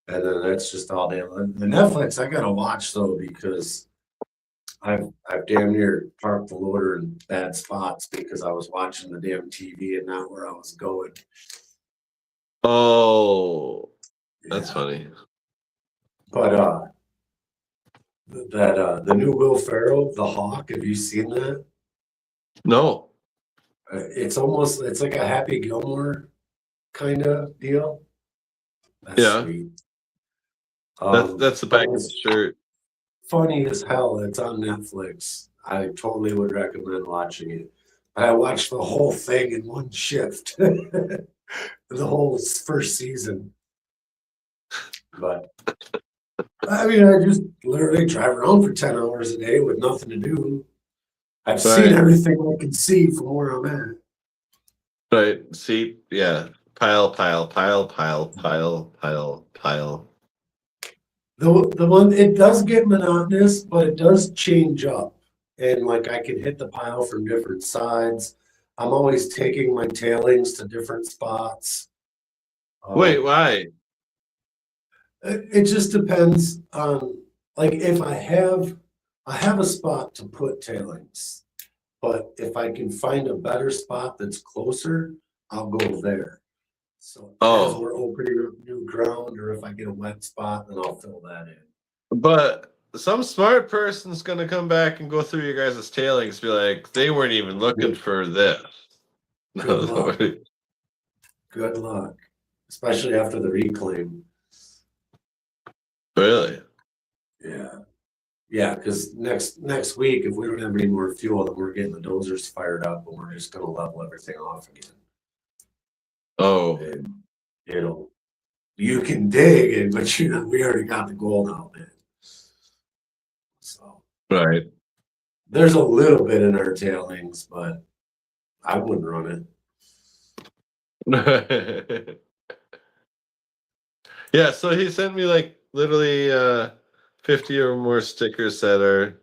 And then that's just all day long. The Netflix I gotta watch though because I've damn near parked the loader in bad spots because I was watching the damn TV and not where I was going. Oh, that's Yeah. funny. But the new Will Ferrell, The Hawk, have you seen that? No. It's like a Happy Gilmore kind of deal. That's Yeah. sweet. That's the back of the shirt. Funny as hell. It's on Netflix. I totally would recommend watching it. I watched the whole thing in one shift, the whole first season. But I mean, I just literally drive around for 10 hours a day with nothing to do. I've seen Right. everything I can see from where I'm at. Right. See, yeah. Pile. The one, it does get monotonous, but it does change up. And like I can hit the pile from different sides. I'm always taking my tailings to different spots. Wait, why? It just depends on, like, if I have a spot to put tailings, but if I can find a better spot that's closer, I'll go there. So Oh. as we're opening new ground, or if I get a wet spot, then I'll fill that in. But some smart person's gonna come back and go through your guys' tailings, be like, they weren't even looking for this. Good luck. Good luck. Especially after the reclaim. Really? Yeah. Yeah, because next week, if we don't have any more fuel, then we're getting the dozers fired up and we're just gonna level everything off again. Oh, And you can dig it, but we already got the gold out there. So right. there's a little bit in our tailings, but I wouldn't run it. Yeah, so he sent me like literally 50 or more stickers that are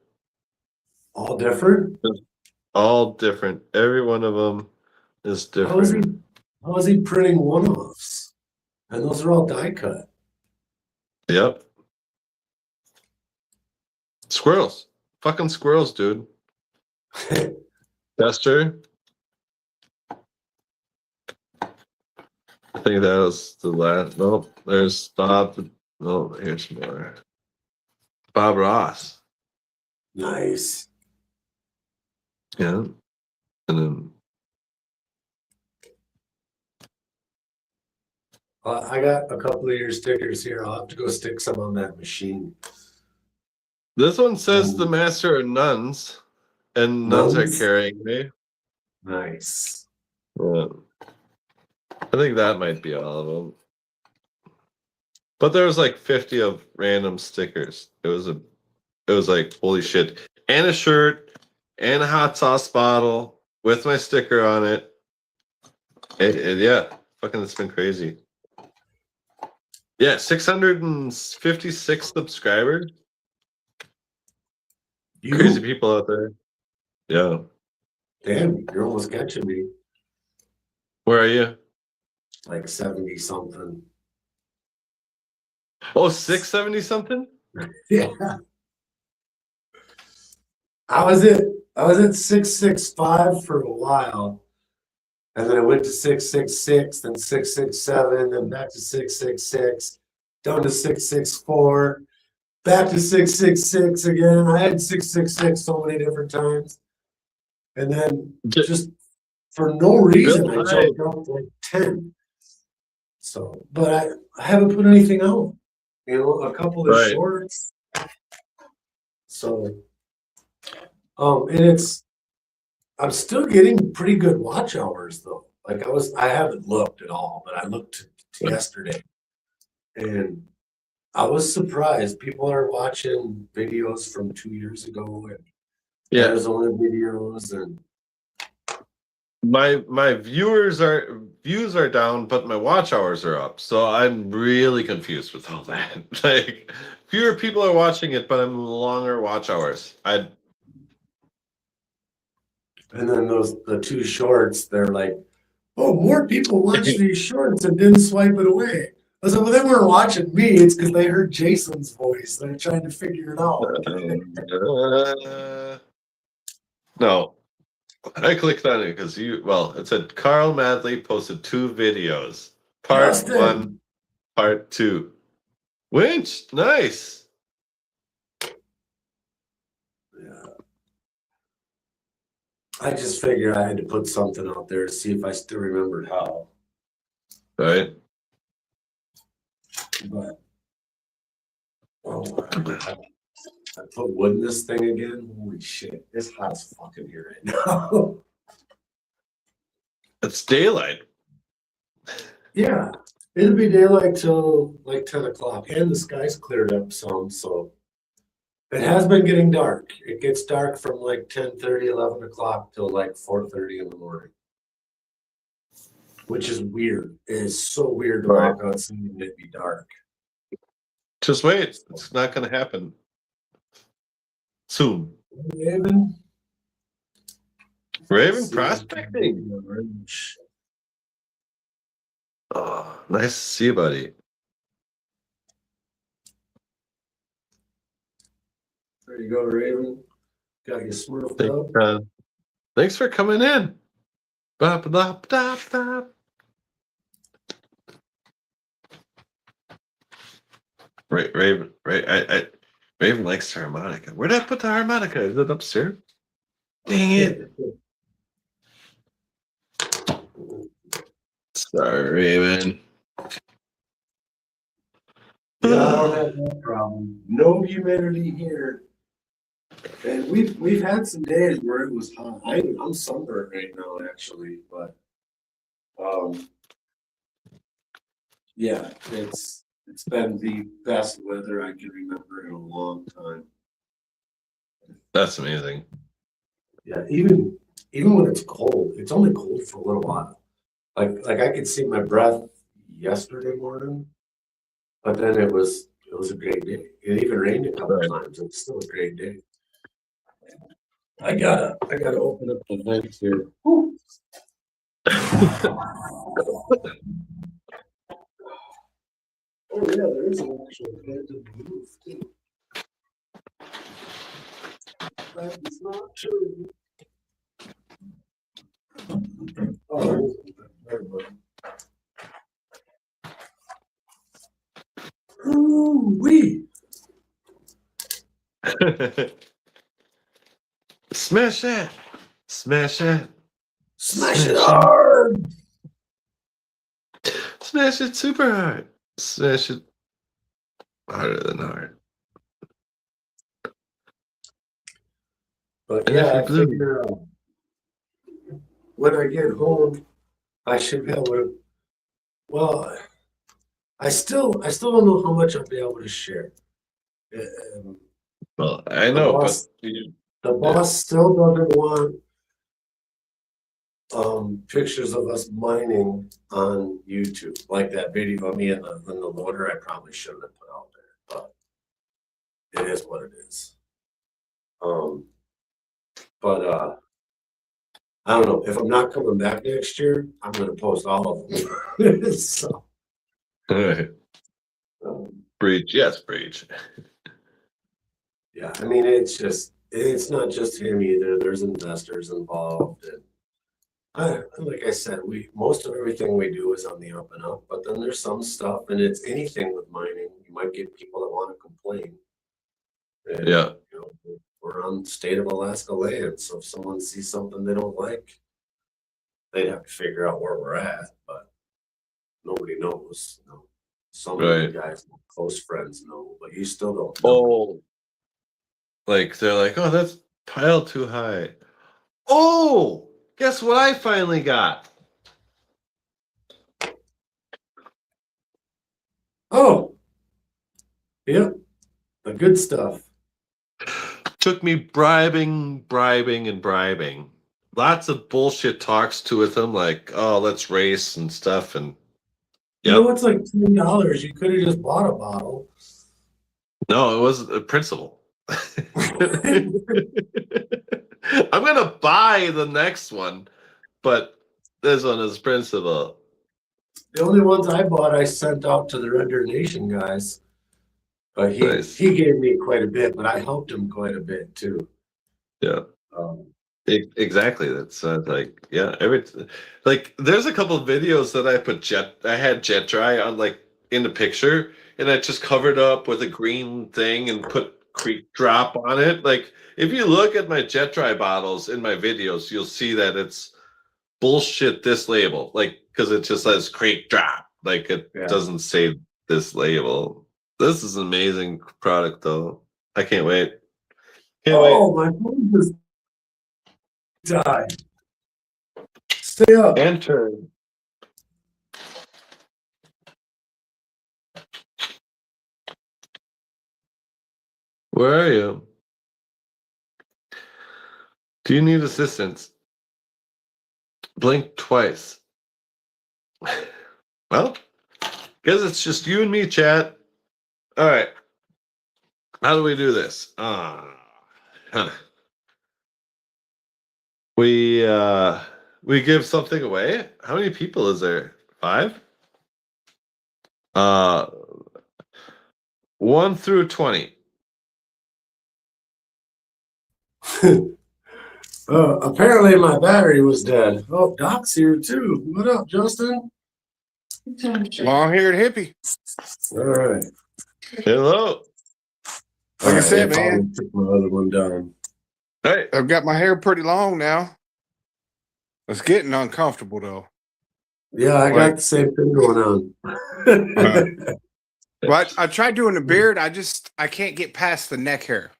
All different? all different. Every one of them is How is different. he printing one-offs? And those are all die cut. Yep. Squirrels. Fucking squirrels, dude. Duster. I think that was the last. Nope. There's Bob. Oh, here's more. Bob Ross. Nice. Yeah. And then I got a couple of your stickers here. I'll have to go stick some on that machine. this one says the master of nuns, and nuns are Nuns? carrying me. Nice. Yeah. I think that might be all of them. But there was like 50 of random stickers. It was like, holy shit. And a shirt and a hot sauce bottle with my sticker on it. Yeah, fucking it's been crazy. Yeah, 656 subscribers. Crazy people out there. Yeah. Damn, you're almost catching me. Where are you? Like 70 something. Oh, 670 something? Yeah. I was at 665 for a while. And then I went to 666, then 667, then back to 666, down to 664, back to 666 again. I had 666 so many different times. And then just for no reason, I jumped up to like 10. So, but I haven't put anything out. A couple of shorts. So, and I'm still getting pretty good watch hours though. Like I haven't looked at all, but I looked yesterday, and I was surprised. People are watching videos from 2 years ago and Arizona videos, and my views are down, but my watch hours are up. So I'm really confused with all that. Like fewer people are watching it, but I'm longer watch hours. And then the two shorts, they're like, oh, more people watch these shorts and didn't swipe it away. I was like, well, they weren't watching me. It's because they heard Jason's voice. They're trying to figure it out. No, I clicked on it because it said Carl Madley posted 2 videos. Part 1, part 2. Winch, nice. Yeah. I just figured I had to put something out there to see if I still remembered how. Right. But I put wood in this thing again. Holy shit. It's hot as fucking here right now. It's daylight. Yeah. It'll be daylight till like 10 o'clock. And the sky's cleared up some, so it has been getting dark. It gets dark from like 10:30, 11 o'clock till like 4:30 in the morning. Which is weird. It is so weird to walk outside and it be dark. Just wait. It's not going to happen soon. Raven prospecting. Oh, nice to see you, buddy. There you go, Raven. Got you smurfed up. Thanks for coming in. Bop, bop, bop, bop. Raven, Raven likes the harmonica. Where did I put the harmonica? Is it upstairs? Dang it! Sorry, Raven. Yeah, I don't have no problem. No humidity here. And we've had some days where it was hot. I'm sunburned right now, actually, but yeah, it's been the best weather I can remember in a long time. That's amazing. Yeah, even when it's cold, it's only cold for a little while. Like I could see my breath yesterday morning, but then it was a great day. It even rained a couple times. It's still a great day. I gotta open up the vents here. Whew. Oh yeah, there is an actual vent in the roof too. That is not true. Oh, there we go. Ooh-wee. Smash that! Smash that! Smash it hard! Smash it super hard! Smash it harder than hard. But And yeah, if I you're blue, figure when I get home, I should be able to. Well, I still don't know how much I'll be able to share. well, I The know, boss, but the boss still doesn't want pictures of us mining on YouTube, like that video of me in the loader. I probably shouldn't have put out there, but it is what it is. But I don't know if I'm not coming back next year. I'm going to post all of them. So, breach, yes, breach. yeah, I mean, it's not just him either. There's investors involved, and like I said, most of everything we do is on the up and up. But then there's some stuff, and it's anything with mining. You might get people that want to complain. And, Yeah. you know, we're on state of Alaska land, so if someone sees something they don't like, they'd have to figure out where we're at. But nobody knows. You know, some of the guys, close friends know, but you still don't know. Oh, like they're like, oh, that's piled too high. Oh, guess what I finally got? Oh, yep, the good stuff. Took me bribing. Lots of bullshit talks to with them, like, oh, let's race and stuff. And you know, it's like $10. You could have just bought a bottle. No, it was a principle. I'm gonna buy the next one, but this one is principle. The only ones I bought, I sent out to the Render Nation guys. But he gave me quite a bit, but I helped him quite a bit too. Yeah. Exactly. That's like, yeah, like there's a couple of videos that I had jet dry on, like in the picture, and I just covered up with a green thing and put Creek Drop on it. Like if you look at my jet dry bottles in my videos, you'll see that it's bullshit this label, like because it just says Creek Drop, like it doesn't say this label. This is an amazing product though. I can't wait. Oh, my phone just died. Stay up. Enter. Where are you? Do you need assistance? Blink twice. Well, guess it's just you and me, chat. All right. How do we do this? We give something away. How many people is there? 5? 1 through 20. Apparently my battery was dead. Oh, Doc's here too. What up, Justin? Well, I'm here at Hippie. All right. Hello. Like I said, I man, probably took my other one down. Hey. I've got my hair pretty long now. It's getting uncomfortable though. Yeah, I Like- got the same thing going on. But I tried doing the beard. I can't get past the neck hair.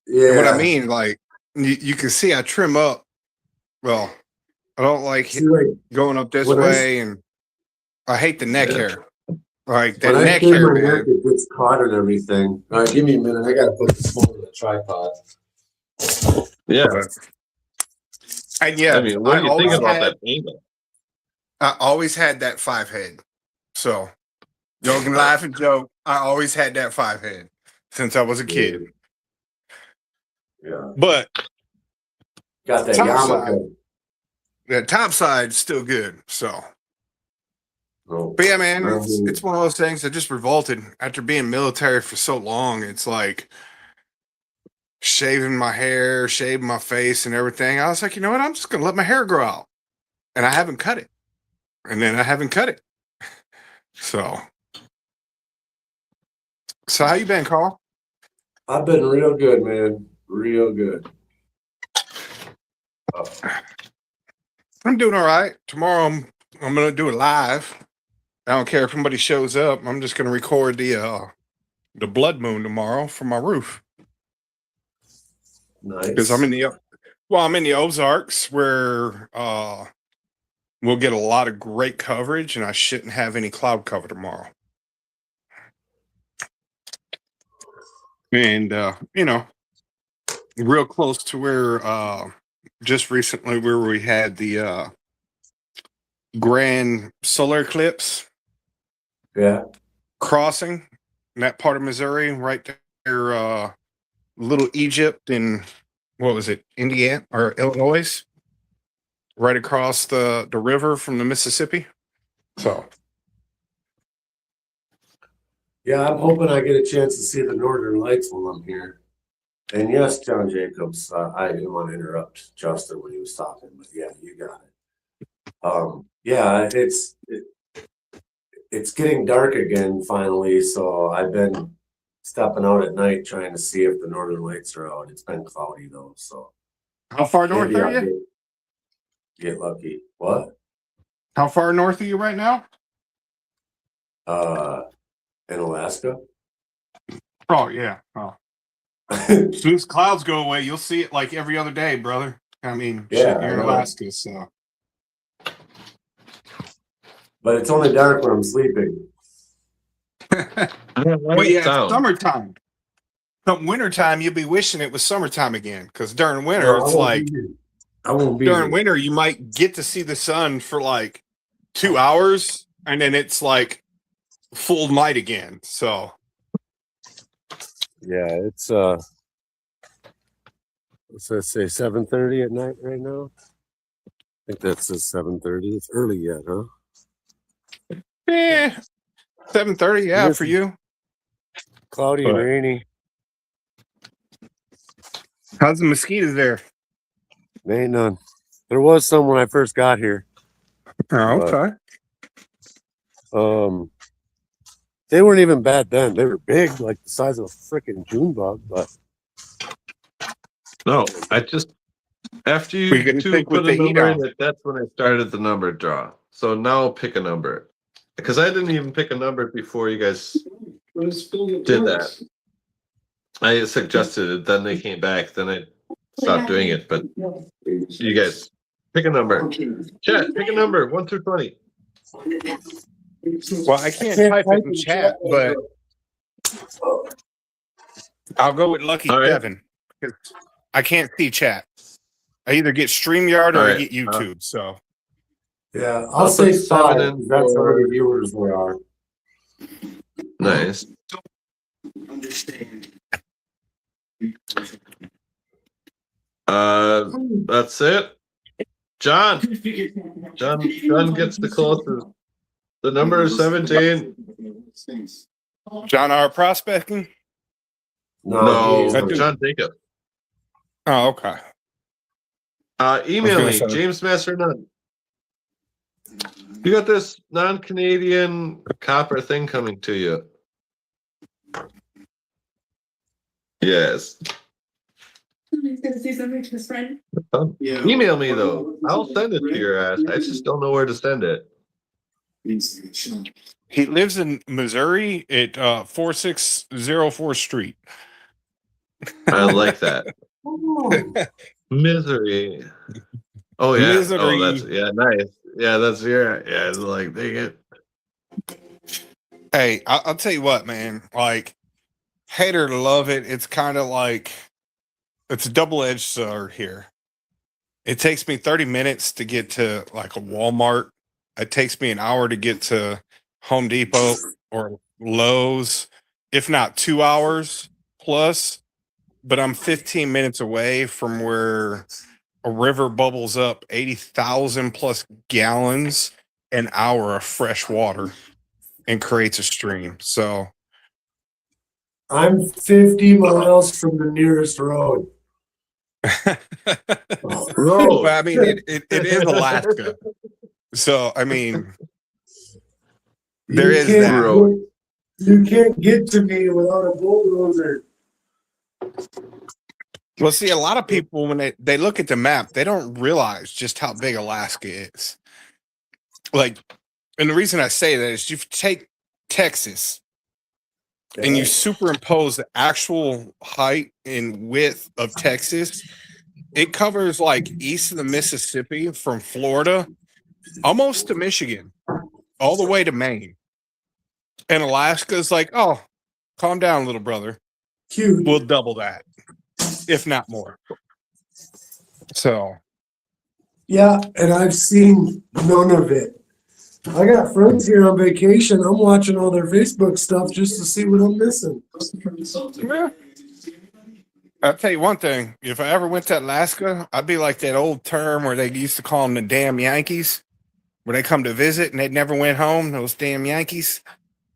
Yeah. And what I mean, like you can see I trim up. Well, I don't like See, like, going up this when I s- way, and I hate the neck Yeah. hair. Like that when I neck shave hair, my neck, man. it gets caught and everything. All right, give me a minute. I gotta put this phone on the tripod. Yeah. And yeah, I mean, what do you think always about had- that angle? I always had that 5 head. So y'all can laugh and joke. I always had that 5 head since I was a kid. Yeah. But Got that Top yarmulke. the top side's still good. So, Oh. but yeah, man, it's one of those things that just revolted after being military for so long. It's like shaving my hair, shaving my face, and everything. I was like, you know what? I'm just gonna let my hair grow out, and I haven't cut it, and then I haven't cut it. So how you been, Carl? I've been real good, man. Real good. I'm doing all right. Tomorrow I'm gonna do it live. I don't care if somebody shows up. I'm just gonna record the blood moon tomorrow for my roof Nice. because I'm in the Ozarks where we'll get a lot of great coverage, and I shouldn't have any cloud cover tomorrow. And you know, real close to where just recently where we had the grand solar eclipse Yeah. crossing in that part of Missouri, right there, Little Egypt and what was it, Indiana or Illinois, right across the river from the Mississippi. So Yeah, I'm hoping I get a chance to see the Northern Lights while I'm here. And yes, John Jacobs, I didn't want to interrupt Justin when he was talking, but yeah, you got it. Yeah, it's getting dark again finally, so I've been stepping out at night trying to see if the Northern Lights are out. It's been cloudy though, so how far north maybe are I'll you? get lucky. What? How far north are you right now? In Alaska? Oh yeah. Oh. As soon as clouds go away, you'll see it like every other day, brother. I mean, Yeah, shit, I you're in know. Alaska, so But it's only dark when I'm sleeping. but yeah, it's summertime. Come wintertime, you'll be wishing it was summertime again. Because during winter, No, I it's won't like be here. I won't be during here. winter, you might get to see the sun for like 2 hours, and then it's like full night again. So Yeah, it's what's that say, 7:30 at night right now? I think that says 7:30. It's early yet, huh? 7:30, yeah, Yes. for you. Cloudy and Right. rainy. How's the mosquitoes there? There ain't none. There was some when I first got here. Oh, okay. They weren't even bad then. They were big, like the size of a freaking June bug, but No, I just after We you can two think put what a they eat number in on. it, that's when I started the number draw. So now pick a number. Because I didn't even pick a number before you guys did that. I suggested it, then they came back, then I stopped doing it. But you guys pick a number. Chat, pick a number, 1 through 20. Well, I can't type it in chat, but I'll go with Lucky All right. 7 because I can't see chat. I either get StreamYard or All I right. get YouTube. So Yeah, I'll I'll say put 7 5. in That's how for- many viewers there are. Nice. That's it. John gets the closest. The number is 17. John R. prospecting. No, he's- John Jacob. Oh, okay. Email gonna me, say- James Master Nunn. You got this non-Canadian copper thing coming to you. Yes. He's gonna say something to his friend. Yeah. Email me though. I'll send it to your ass. I just don't know where to send it. He lives in Missouri at 4604 Street. I like that. Misery. Oh yeah. Misery. Oh, that's nice. Yeah, that's it's like dang it. Hey, I'll tell you what, man. Like, hate or love it, it's kind of like it's a double-edged sword here. It takes me 30 minutes to get to like a Walmart. It takes me an hour to get to Home Depot or Lowe's, if not 2 hours plus. But I'm 15 minutes away from where a river bubbles up 80,000 plus gallons an hour of fresh water and creates a stream. So I'm 50 miles from the nearest road. Road. But I mean, it is Alaska. So, I mean, there You is can't that. Road. You can't get to me without a bulldozer. Well, see, a lot of people, when they look at the map, they don't realize just how big Alaska is. Like, and the reason I say that is you take Texas and you superimpose the actual height and width of Texas, it covers like east of the Mississippi from Florida almost to Michigan, all the way to Maine. And Alaska's like, oh, calm down, little brother. Huge. We'll double that, if not more. So, Yeah, and I've seen none of it. I got friends here on vacation. I'm watching all their Facebook stuff just to see what I'm missing. yeah. I'll tell you one thing. If I ever went to Alaska, I'd be like that old term where they used to call them the damn Yankees, where they come to visit and they never went home, those damn Yankees.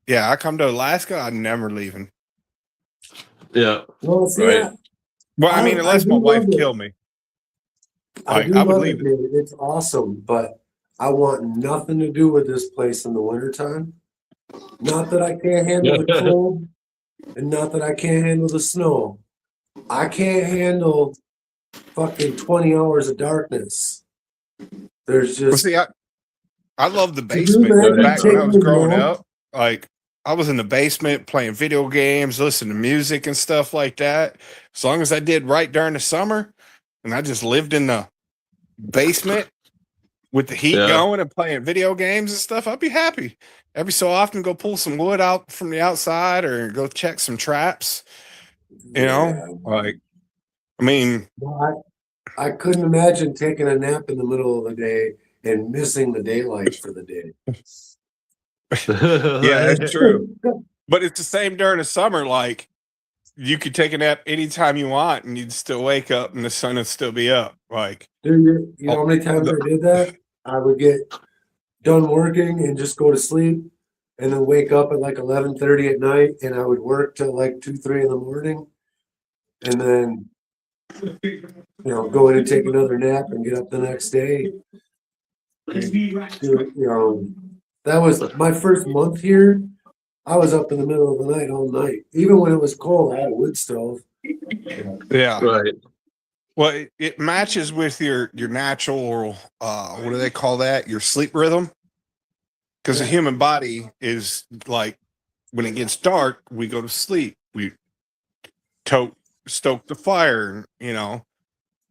Yeah, I come to Alaska, I'm never leaving. Yeah. Well, see, Right. Well, I mean, I unless do my wife love it. killed me. I Like, do I would love leave it, David. It's awesome, but I want nothing to do with this place in the wintertime. Not that I can't handle the cold, and not that I can't handle the snow. I can't handle fucking 20 hours of darkness. There's Well, just see, I love the Could you basement. imagine Back when I was taking growing a up, like I was in the basement playing video games, listening to music and stuff like that. As long as I did right during the summer, and I just lived in the basement with the heat Yeah. going and playing video games and stuff, I'd be happy. Every so often, go pull some wood out from the outside or go check some traps. You know, like I mean, No, I couldn't imagine taking a nap in the middle of the day and missing the daylight for the day. yeah, that's true. But it's the same during the summer. Like you could take a nap anytime you want, and you'd still wake up, and the sun would still be up. Like, Dude, you know how many times I did that? I would get done working and just go to sleep and then wake up at like 11:30 at night and I would work till like 2, 3 in the morning and then go in and take another nap and get up the next day. That was my first month here. I was up in the middle of the night all night. Even when it was cold, I had a wood stove. yeah. Right. Well, it matches with your natural. What do they call that? Your sleep rhythm. Because the human body is like, when it gets dark, we go to sleep. We stoke the fire.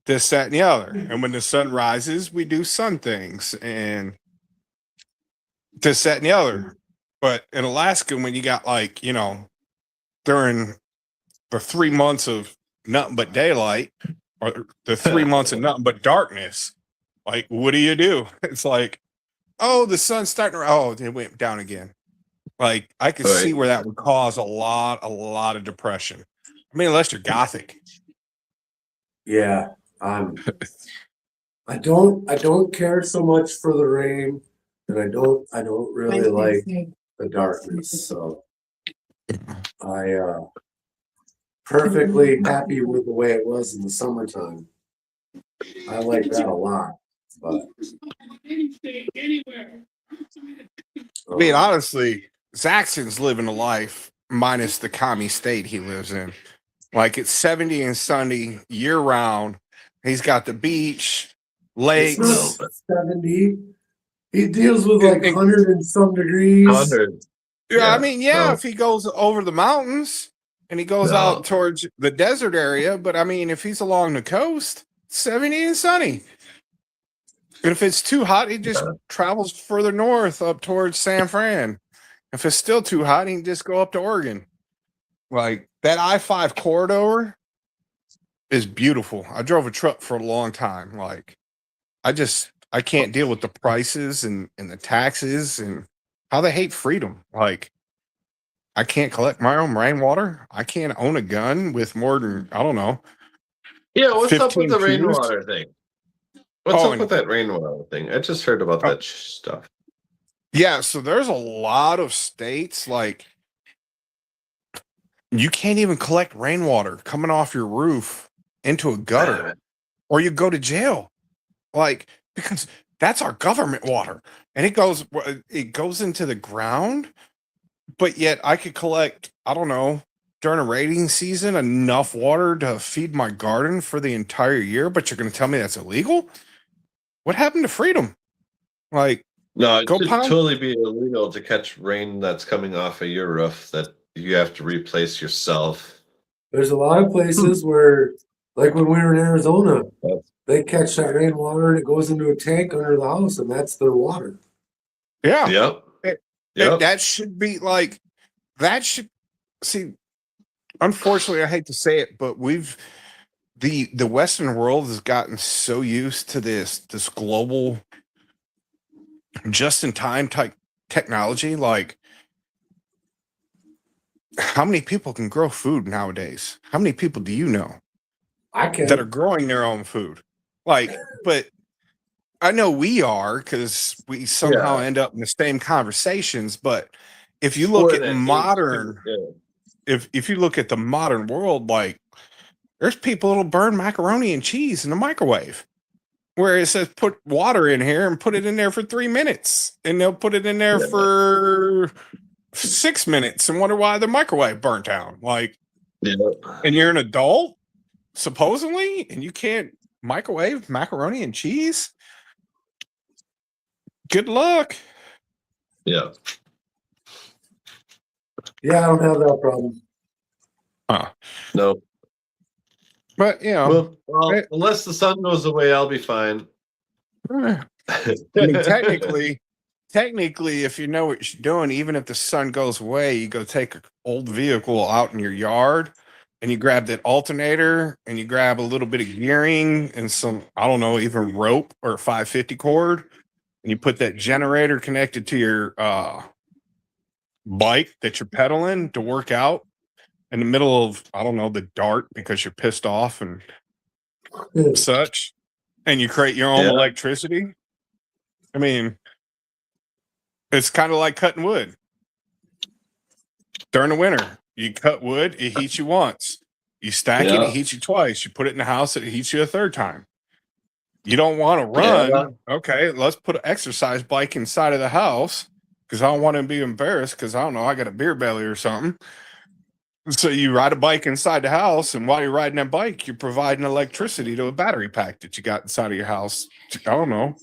This, that, and the other. And when the sun rises, we do sun things and this, that, and the other. But in Alaska, when you got like, during the 3 months of nothing but daylight or the 3 months of nothing but darkness, like, what do? It's like, oh, the sun's starting to, oh, it went down again. Like, I could see where that would cause a lot of depression. I mean, unless you're gothic. Yeah. I don't care so much for the rain, and I don't really like the darkness. So I perfectly happy with the way it was in the summertime. I like that a lot. But I mean, honestly, Zaxton's living a life minus the commie state he lives in. Like it's 70 and sunny year round. He's got the beach, It's lakes. not 70. He deals with like It- 100 and some degrees. 100. Yeah, I Yeah, mean, yeah, no. if he goes over the mountains and he goes No. out towards the desert area, but I mean, if he's along the coast, 70 and sunny. And if it's too hot, he just travels further north up towards San Fran. If it's still too hot, he can just go up to Oregon. Like that I-5 corridor is beautiful. I drove a truck for a long time. Like I can't deal with the prices and the taxes and how they hate freedom. Like I can't collect my own rainwater. I can't own a gun with more than, I don't know. Yeah, what's up 15 with the pews? rainwater thing? What's Oh, up and- with that rainwater thing? I just heard about Oh. that stuff. Yeah, so there's a lot of states like you can't even collect rainwater coming off your roof into a gutter or you go to jail. Like because that's our government water and it goes into the ground, but yet I could collect, I don't know, during a rainy season enough water to feed my garden for the entire year, but you're going to tell me that's illegal? What happened to freedom? Like No, it Go should pound. totally be illegal to catch rain that's coming off of your roof that you have to replace yourself. There's a lot of places where, like when we were in Arizona, Yep. they catch that rainwater and it goes into a tank under the house, and that's their water. yeah. Yep. It- Yep. That should be like that should see. Unfortunately, I hate to say it, but the Western world has gotten so used to this global just in time type technology. Like, how many people can grow food nowadays? How many people do you know I can't. that are growing their own food? Like, but I know we are because we somehow end up in the same conversations. But if you look Or at that modern, if you look at the modern world, like there's people that'll burn macaroni and cheese in the microwave, where it says put water in here and put it in there for 3 minutes, and they'll put it in there Yeah. for 6 minutes and wonder why the microwave burnt down. Like, Yeah. and you're an adult supposedly, and you can't microwave macaroni and cheese. Good luck. Yeah. Yeah, I don't have that problem. No. But you know, Well, unless the sun goes away, I'll be fine. I mean, technically, if you know what you're doing, even if the sun goes away, you go take an old vehicle out in your yard and you grab that alternator and you grab a little bit of gearing and some, I don't know, even rope or a 550 cord, and you put that generator connected to your bike that you're pedaling to work out in the middle of, I don't know, the dark because you're pissed off and such, and you create your own Yeah. electricity. I mean, it's kind of like cutting wood during the winter. You cut wood, it heats you once. You stack it, Yeah. it heats you twice. You put it in the house, it heats you a third time. You don't want to run. Yeah. Okay, let's put an exercise bike inside of the house because I don't want to be embarrassed because I don't know, I got a beer belly or something. So you ride a bike inside the house, and while you're riding that bike, you're providing electricity to a battery pack that you got inside of your house. I don't know.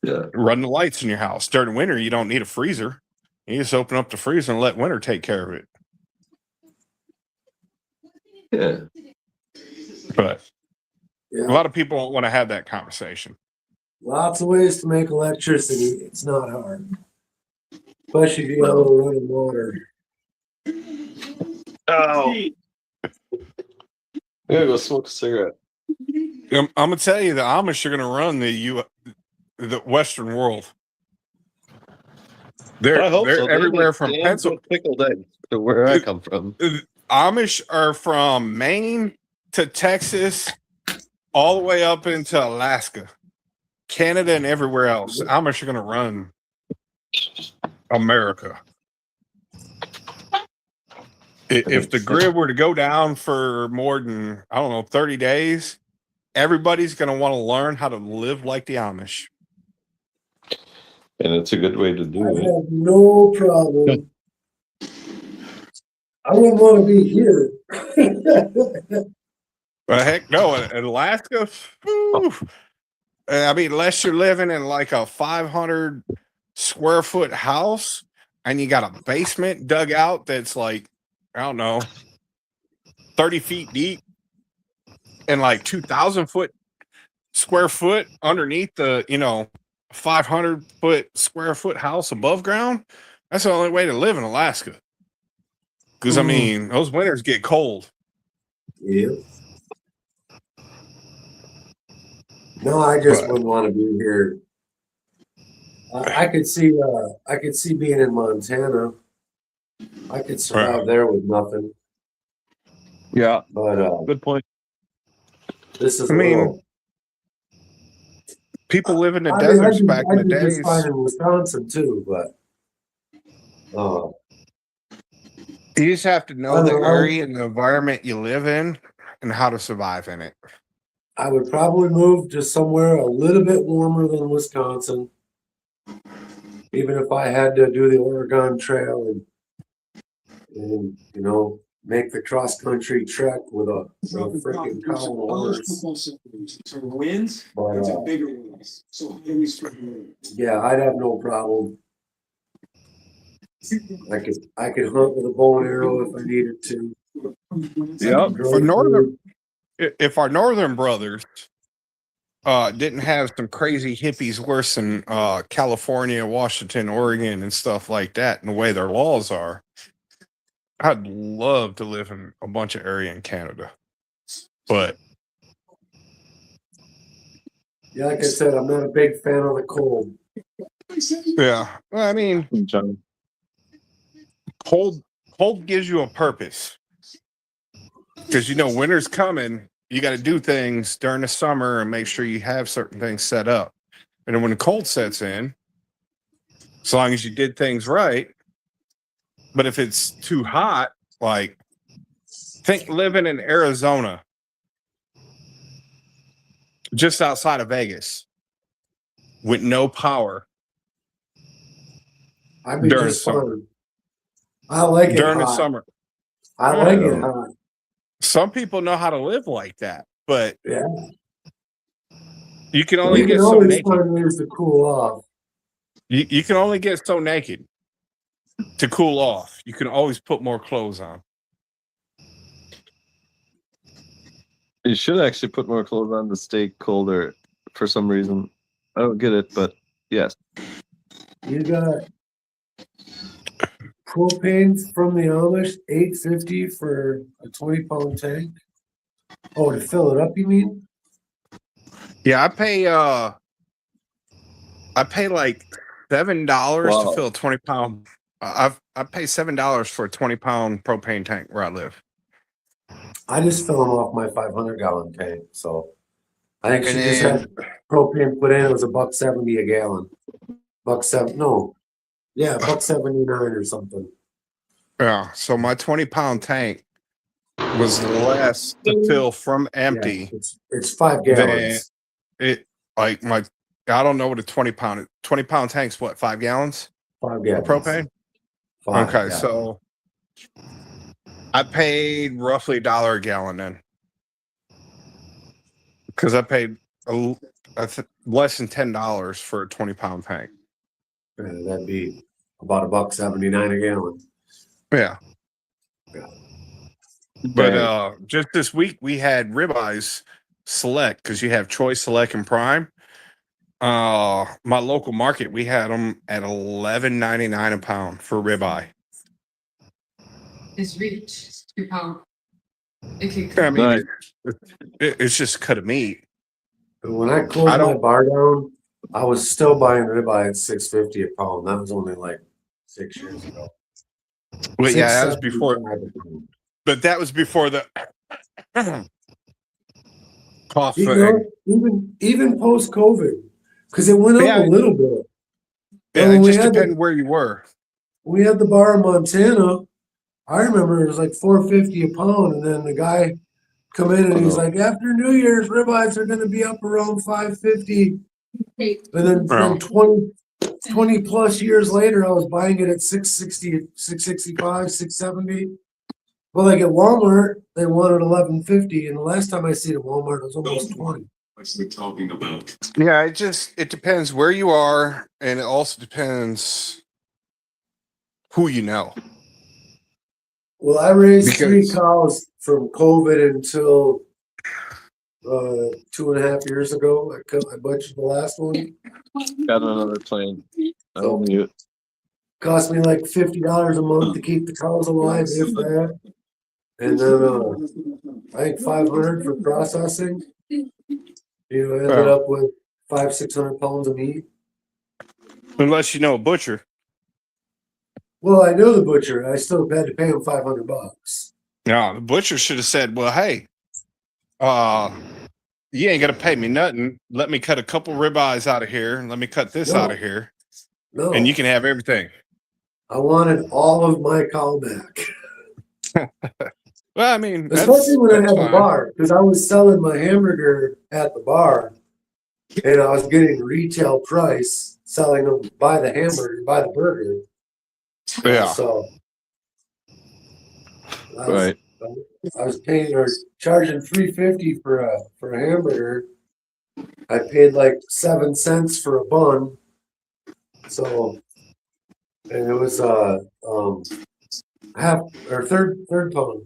Yeah. Run the lights in your house. During winter, you don't need a freezer. You just open up the freezer and let winter take care of it. Yeah. But a Yeah, lot of people don't want to have that conversation. lots of ways to make electricity. It's not hard, especially if you got a little running water. Oh. Yeah, go smoke a cigarette. I'm gonna tell you, the Amish are gonna run the Western world. They're everywhere from Pennsylvania. Pickled egg to where I come from. Amish are from Maine to Texas, all the way up into Alaska, Canada, and everywhere else. Amish are gonna run America. If the grid were to go down for more than, I don't know, 30 days, everybody's going to want to learn how to live like the Amish. And it's a good way to do I it. have no problem I wouldn't want to be here. Heck no, in Alaska. Whew. I mean, unless you're living in like a 500 square foot house and you got a basement dug out that's like, I don't know, 30 feet deep and like 2,000 square foot underneath the, 500 square foot house above ground. That's the only way to live in Alaska. Because, I mean, those winters get cold. Yeah. No, I just But- wouldn't want to be here. I could see being in Montana. I could survive there with nothing. Yeah, But good point. this is I mean, a little, People live in the I mean, deserts back in the I'd be just days. fine in Wisconsin too, but You just have to know I the don't know. area and the environment you live in and how to survive in it. I would probably move to somewhere a little bit warmer than Wisconsin. Even if I had to do the Oregon Trail and make the cross country trek with a freaking cow and a horse. So wins, But it's a bigger wins. So how do we spread the yeah, I'd have no problem. I could hunt with a bow and arrow if I needed to. Yep. Grow For northern, food. if our northern brothers didn't have some crazy hippies worse than California, Washington, Oregon, and stuff like that, and the way their laws are, I'd love to live in a bunch of area in Canada. But Yeah, like I said, I'm not a big fan of the cold. yeah, well, I mean, John. cold gives you a purpose because winter's coming. You got to do things during the summer and make sure you have certain things set up. And then when the cold sets in, as long as you did things right. But if it's too hot, like think living in Arizona, just outside of Vegas, with no power I'd be During just summer. fine. I like it during the hot. summer. I like Yeah. it hot. Some people know how to live like that, but Yeah. you can You only can get so always naked. find ways to cool off. You can only get so naked to cool off. You can always put more clothes on. You should actually put more clothes on to stay colder for some reason. I don't get it, but yes. You got propane from the Amish, $8.50 for a 20-pound tank. Oh, to fill it up, you mean? Yeah, I pay like $7 Wow. to fill a 20-pound. I pay $7 for a 20-pound propane tank where I live. I just fill them off my 500-gallon tank. So I think she And just then- had propane put in. It was $1.70 a gallon. $1.79 or something. Yeah, so my 20-pound tank was less to fill from empty Yeah, it's 5 than gallons. it. Like I don't know what a 20-pound tank's what, 5 gallons 5 of gallons. propane. Five, Okay, yeah. so I paid roughly $1 a gallon then, because I paid less than $10 for a 20-pound tank. That'd be about $1.79 a gallon. Yeah. Yeah. But Dang. just this week we had ribeyes select because you have choice, select, and prime. My local market, we had them at $11.99 a pound for ribeye. His reach, 2 pound. It I could, mean, Nice. it's just cut of meat. When I closed I my don't- bar down, I was still buying ribeye at $6.50 a pound. That was only like 6 years ago. Well, yeah, that was $6.75 before, a pound. but that was before the cost. You know, even post COVID, because it went up Yeah. a little bit. Yeah, when it we just had depended where you were. We had the bar in Montana. I remember it was like $4.50 a pound, and then the guy come in and he's like, "After New Year's, ribeyes are going to be up around $5.50." And then, Wow. 20 plus years later, I was buying it at $6.60, $6.65, $6.70. Well, like at Walmart, they wanted $11.50, and the last time I seen at Walmart, it was almost 20. What's we talking about? Yeah, it depends where you are, and it also depends who you know. Well, I raised three Because- cows from COVID until 2.5 years ago. I butchered the last one. Got another plane. So- Mute. Cost me like $50 a month to keep the cows alive, if that. And then I think 500 for processing. You know, I ended Oh. up with 500-600 pounds of meat. Unless you know a butcher. Well, I knew the butcher. I still had to pay him $500. No, the butcher should have said, "Well, hey, you ain't gonna pay me nothing. Let me cut a couple ribeyes out of here, and let me cut this No. out of here, No, and you can have everything." I wanted all of my cow back. Well, I mean, Especially when I that's had the fine. bar, because I was selling my hamburger at the bar, and I was getting retail price selling them by the hamburger, by the burger. Yeah, So I was, Right. I was paying or charging $3.50 for a hamburger. I paid like 7 cents for a bun. So, and it was half or third pound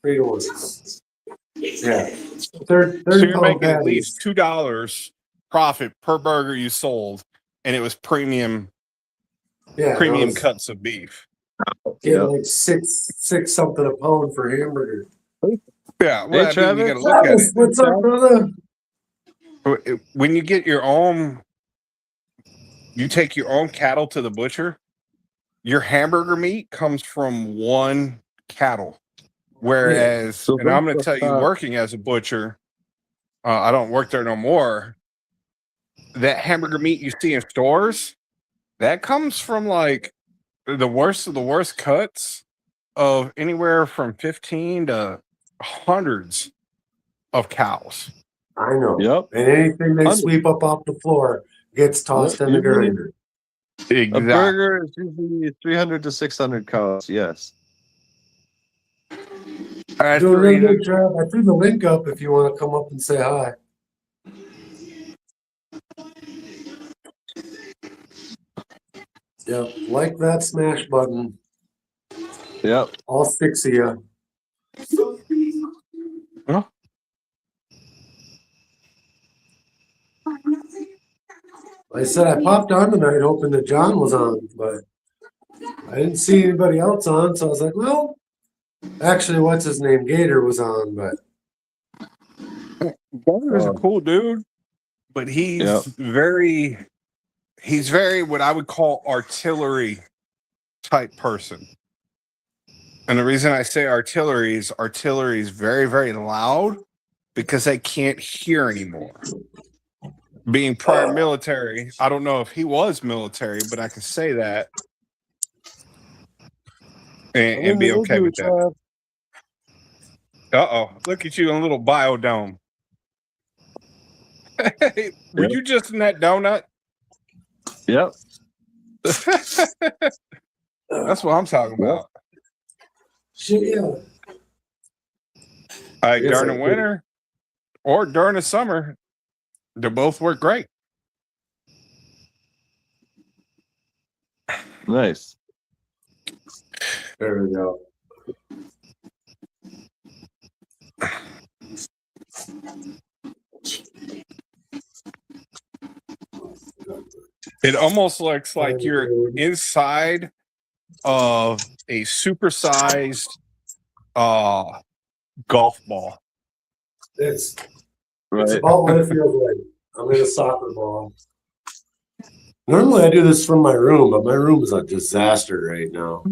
Frito ones. Yeah, third so you're pound making at patties. least $2 profit per burger you sold, and it was premium Yeah, premium I was cuts of beef. getting Yeah. like six something a pound for hamburger. Yeah, well, Hey, I mean, you Travis. got to look at Travis, it. what's up, brother? When you get your own, you take your own cattle to the butcher. Your hamburger meat comes from one cattle, whereas, So and I'm going to that's tell you, what- working as a butcher, I don't work there no more. That hamburger meat you see in stores, that comes from like the worst of the worst cuts of anywhere from 15 to hundreds of cows. I know. Yep. And anything they Hundred. sweep up off the floor gets tossed Yep, in the usually- grinder. Exactly. A burger is usually 300 to 600 calories. Yes. Doing real good, Trav. I threw the link up if you want to come up and say hi. Yep, like that smash button. Yep. All 6 of you. Huh? Like I said, I popped on tonight hoping that John was on, but I didn't see anybody else on, so I was like, well, actually, what's his name? Gator was on, but Gunner's a cool dude, but he's very what I would call artillery type person. And the reason I say artillery is very, very loud because they can't hear anymore. Being prior military, I don't know if he was military, but I can say that and be okay with that. Uh-oh, look at you in a little biodome. Were you just in that donut? Yep. That's what I'm talking about. shit, yeah. Like Yes, during I the did. winter or during the summer, they both work great. Nice. There we go. It almost looks like you're inside of a supersized golf ball. It's Right. about what it feels like. I'm in a soccer ball. Normally I do this from my room, but my room is a disaster right now.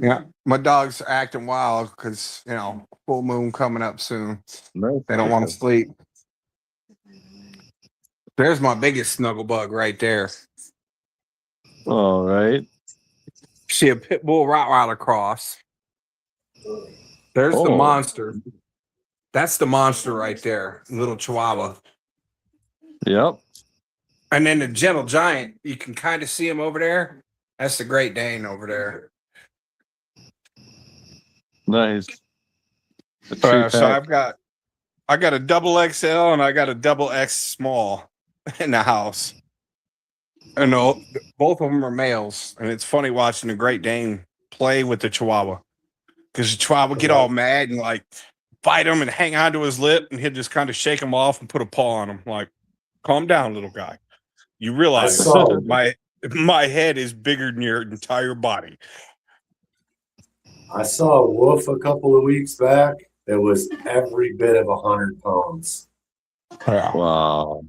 Yeah, my dog's acting wild because full moon coming up soon. Nice. They don't want to sleep. There's my biggest snuggle bug right there. All right. See a pit bull Rottweiler cross. There's the Oh. monster. That's the monster right there, little Chihuahua. Yep. And then the gentle giant, you can kind of see him over there. That's the Great Dane over there. Nice. A tree So pack. I got a double XL and I got a double X small in the house. And both of them are males. And it's funny watching the Great Dane play with the Chihuahua. Because the Chihuahua get all mad and like bite him and hang onto his lip, and he'll just kind of shake him off and put a paw on him. Like, calm down, little guy. You realize saw- my head is bigger than your entire body. I saw a wolf a couple of weeks back that was every bit of 100 pounds. Yeah. Wow.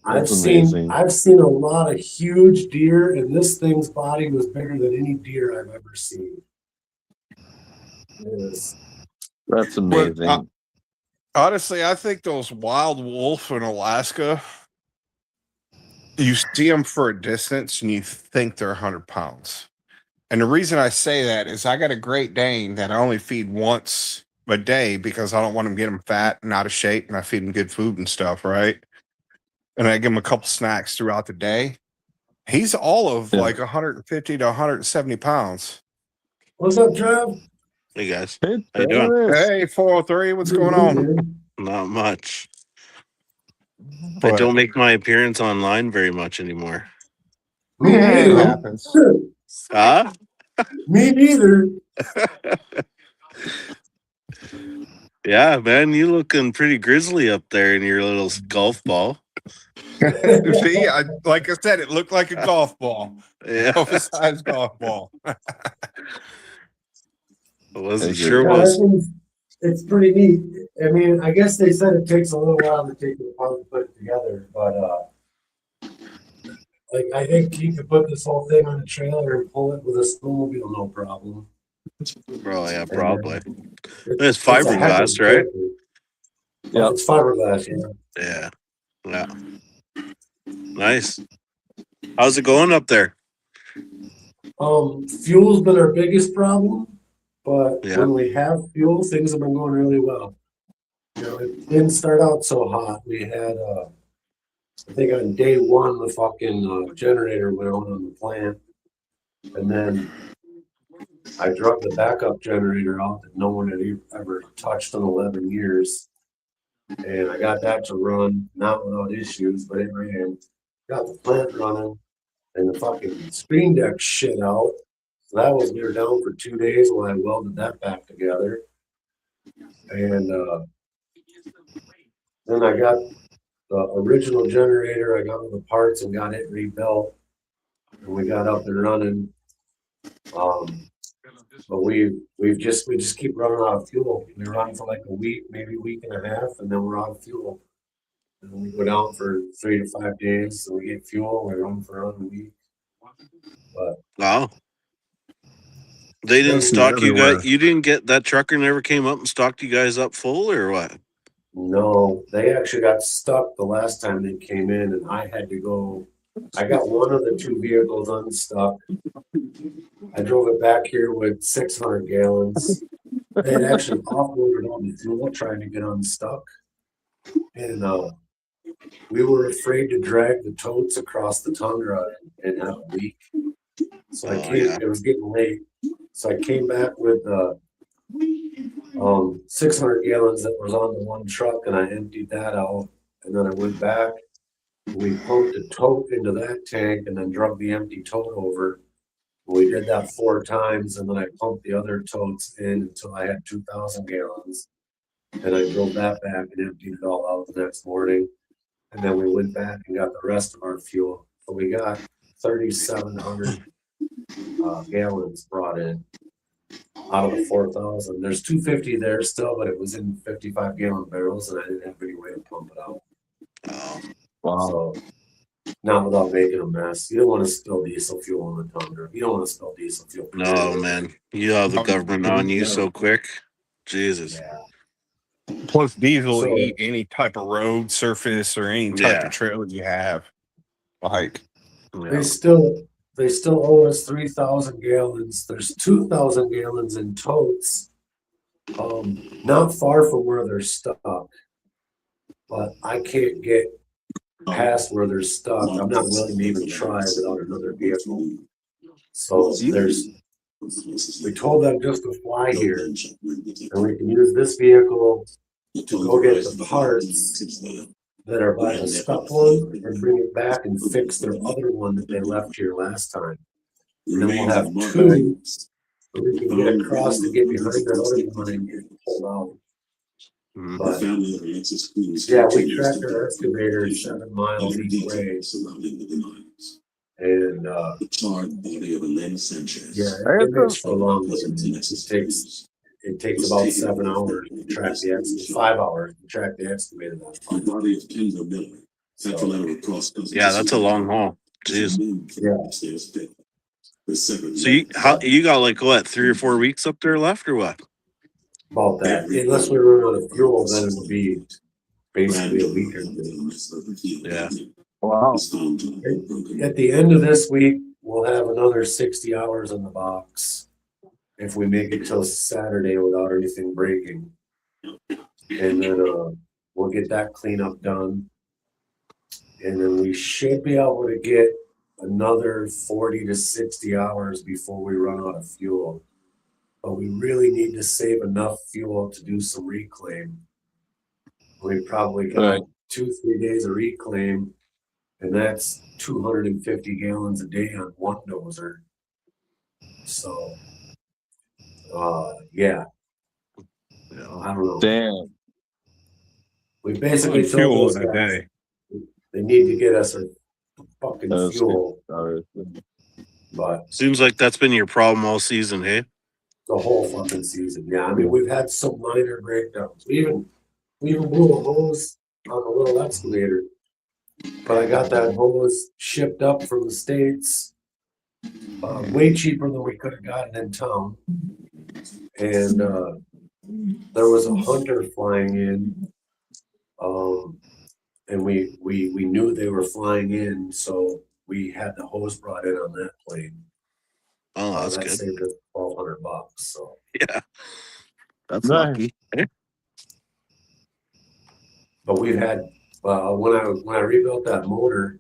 I've That's seen amazing. I've seen a lot of huge deer, and this thing's body was bigger than any deer I've ever seen. It was, That's amazing. Honestly, I think those wild wolf in Alaska, you see them for a distance and you think they're 100 pounds. And the reason I say that is I got a Great Dane that I only feed once a day because I don't want him to get him fat and out of shape, and I feed him good food and stuff, right? And I give him a couple snacks throughout the day. He's all of like 150 to 170 pounds. what's up, Trev? Hey guys, Hey, how you doing? Hey, 403, what's going on? Not much. I But- don't make my appearance online very much anymore. Me Yeah, it neither. happens. Huh? Me neither. Yeah, man, you looking pretty grizzly up there in your little golf ball. See, like I said, it looked like a golf ball, Yeah, oversized golf ball. I wasn't Thank sure you. what was. It's pretty neat. I mean, I guess they said it takes a little while to take it apart and put it together, but like I think you could put this whole thing on a trailer and pull it with a snowmobile, no problem. Oh yeah, probably. It's It's fiberglass, right? Yeah, it's fiberglass. Yeah. Yeah. Nice. How's it going up there? Fuel's been our biggest problem, but Yeah. when we have fuel, things have been going really well. You know, it didn't start out so hot. We had, I think on day one, the fucking generator went out on the plant. And then I drug the backup generator out that no one had ever touched in 11 years. And I got that to run, not without issues, but it ran. Got the plant running, and the fucking screen deck shit out. So we were down for 2 days while I welded that back together. And then I got the original generator, I got all the parts and got it rebuilt. And we got up and running. But we just keep running out of fuel. We run for like a week, maybe a week and a half, and then we're out of fuel. And we go down for 3 to 5 days, so we get fuel, we run for another week. But Wow. They didn't Things stock you everywhere. guys. You didn't get that trucker never came up and stocked you guys up full or what? no, they actually got stuck the last time they came in, and I had to go. I got one of the 2 vehicles unstuck. I drove it back here with 600 gallons. They had actually offloaded on the fuel trying to get unstuck. And we were afraid to drag the totes across the tundra and have a leak. So I Oh, came, yeah. it was getting late. So I came back with 600 gallons that was on the one truck, and I emptied that out. And then I went back. We pumped a tote into that tank and then drug the empty tote over. We did that 4 times, and then I pumped the other totes in until I had 2,000 gallons. And I drove that back and emptied it all out the next morning. And then we went back and got the rest of our fuel. So we got 3,700 gallons brought in out of the 4,000. There's 250 there still, but it was in 55-gallon barrels, and I didn't have any way to pump it out. Oh, Wow. So, not without making a mess. You don't want to spill diesel fuel on the tundra. You don't want to spill diesel fuel. no, man. You have the government on you so quick. Jesus. Yeah. Plus, diesel So- eat any type of road surface or any type Yeah. of trail you have. Like, Yeah. They still owe us 3,000 gallons. There's 2,000 gallons in totes, not far from where they're stuck. But I can't get past where they're stuck. I'm not willing to even try without another vehicle. So there's We told them just to fly here, and we can use this vehicle to go get the parts that are by the stuck one and bring it back and fix their other one that they left here last time. And then we'll have two, so we can get across to get behind their other one and get pulled out. Mhm. But yeah, we tracked our excavator 7 miles each way, and The charred body of Elena Sanchez. yeah, it makes for a long day. It takes about 7 hours to track the excavator, 5 hours to track the excavator. The body of Kendra Miller. Central Avenue across. Yeah, that's a long haul. Jeez. Yeah. So you got like what, 3 or 4 weeks up there left or what? About that, unless we run out of fuel, then it'll be basically a week or two. Yeah. Wow. At the end of this week, we'll have another 60 hours in the box. If we make it till Saturday without anything breaking. And then, we'll get that cleanup done. And then we should be able to get another 40 to 60 hours before we run out of fuel. But we really need to save enough fuel to do some reclaim. We probably got Right. 2-3 days of reclaim, and that's 250 gallons a day on one dozer. So, yeah. I don't know. Damn. We basically told Fuel those in a guys day. they need to get us a fucking That's fuel, Sorry. but Seems like that's been your problem all season, hey? the whole fucking season. Yeah, I mean, we've had some minor breakdowns. We even blew a hose on the little excavator, but I got that hose shipped up from the States, way cheaper than we could have gotten in town. And there was a hunter flying in, and we knew they were flying in, so we had the hose brought in on that plane. Oh, that's that good. saved us $1,200. So Yeah. That's Nice. lucky. Eh? but we've had when I rebuilt that motor,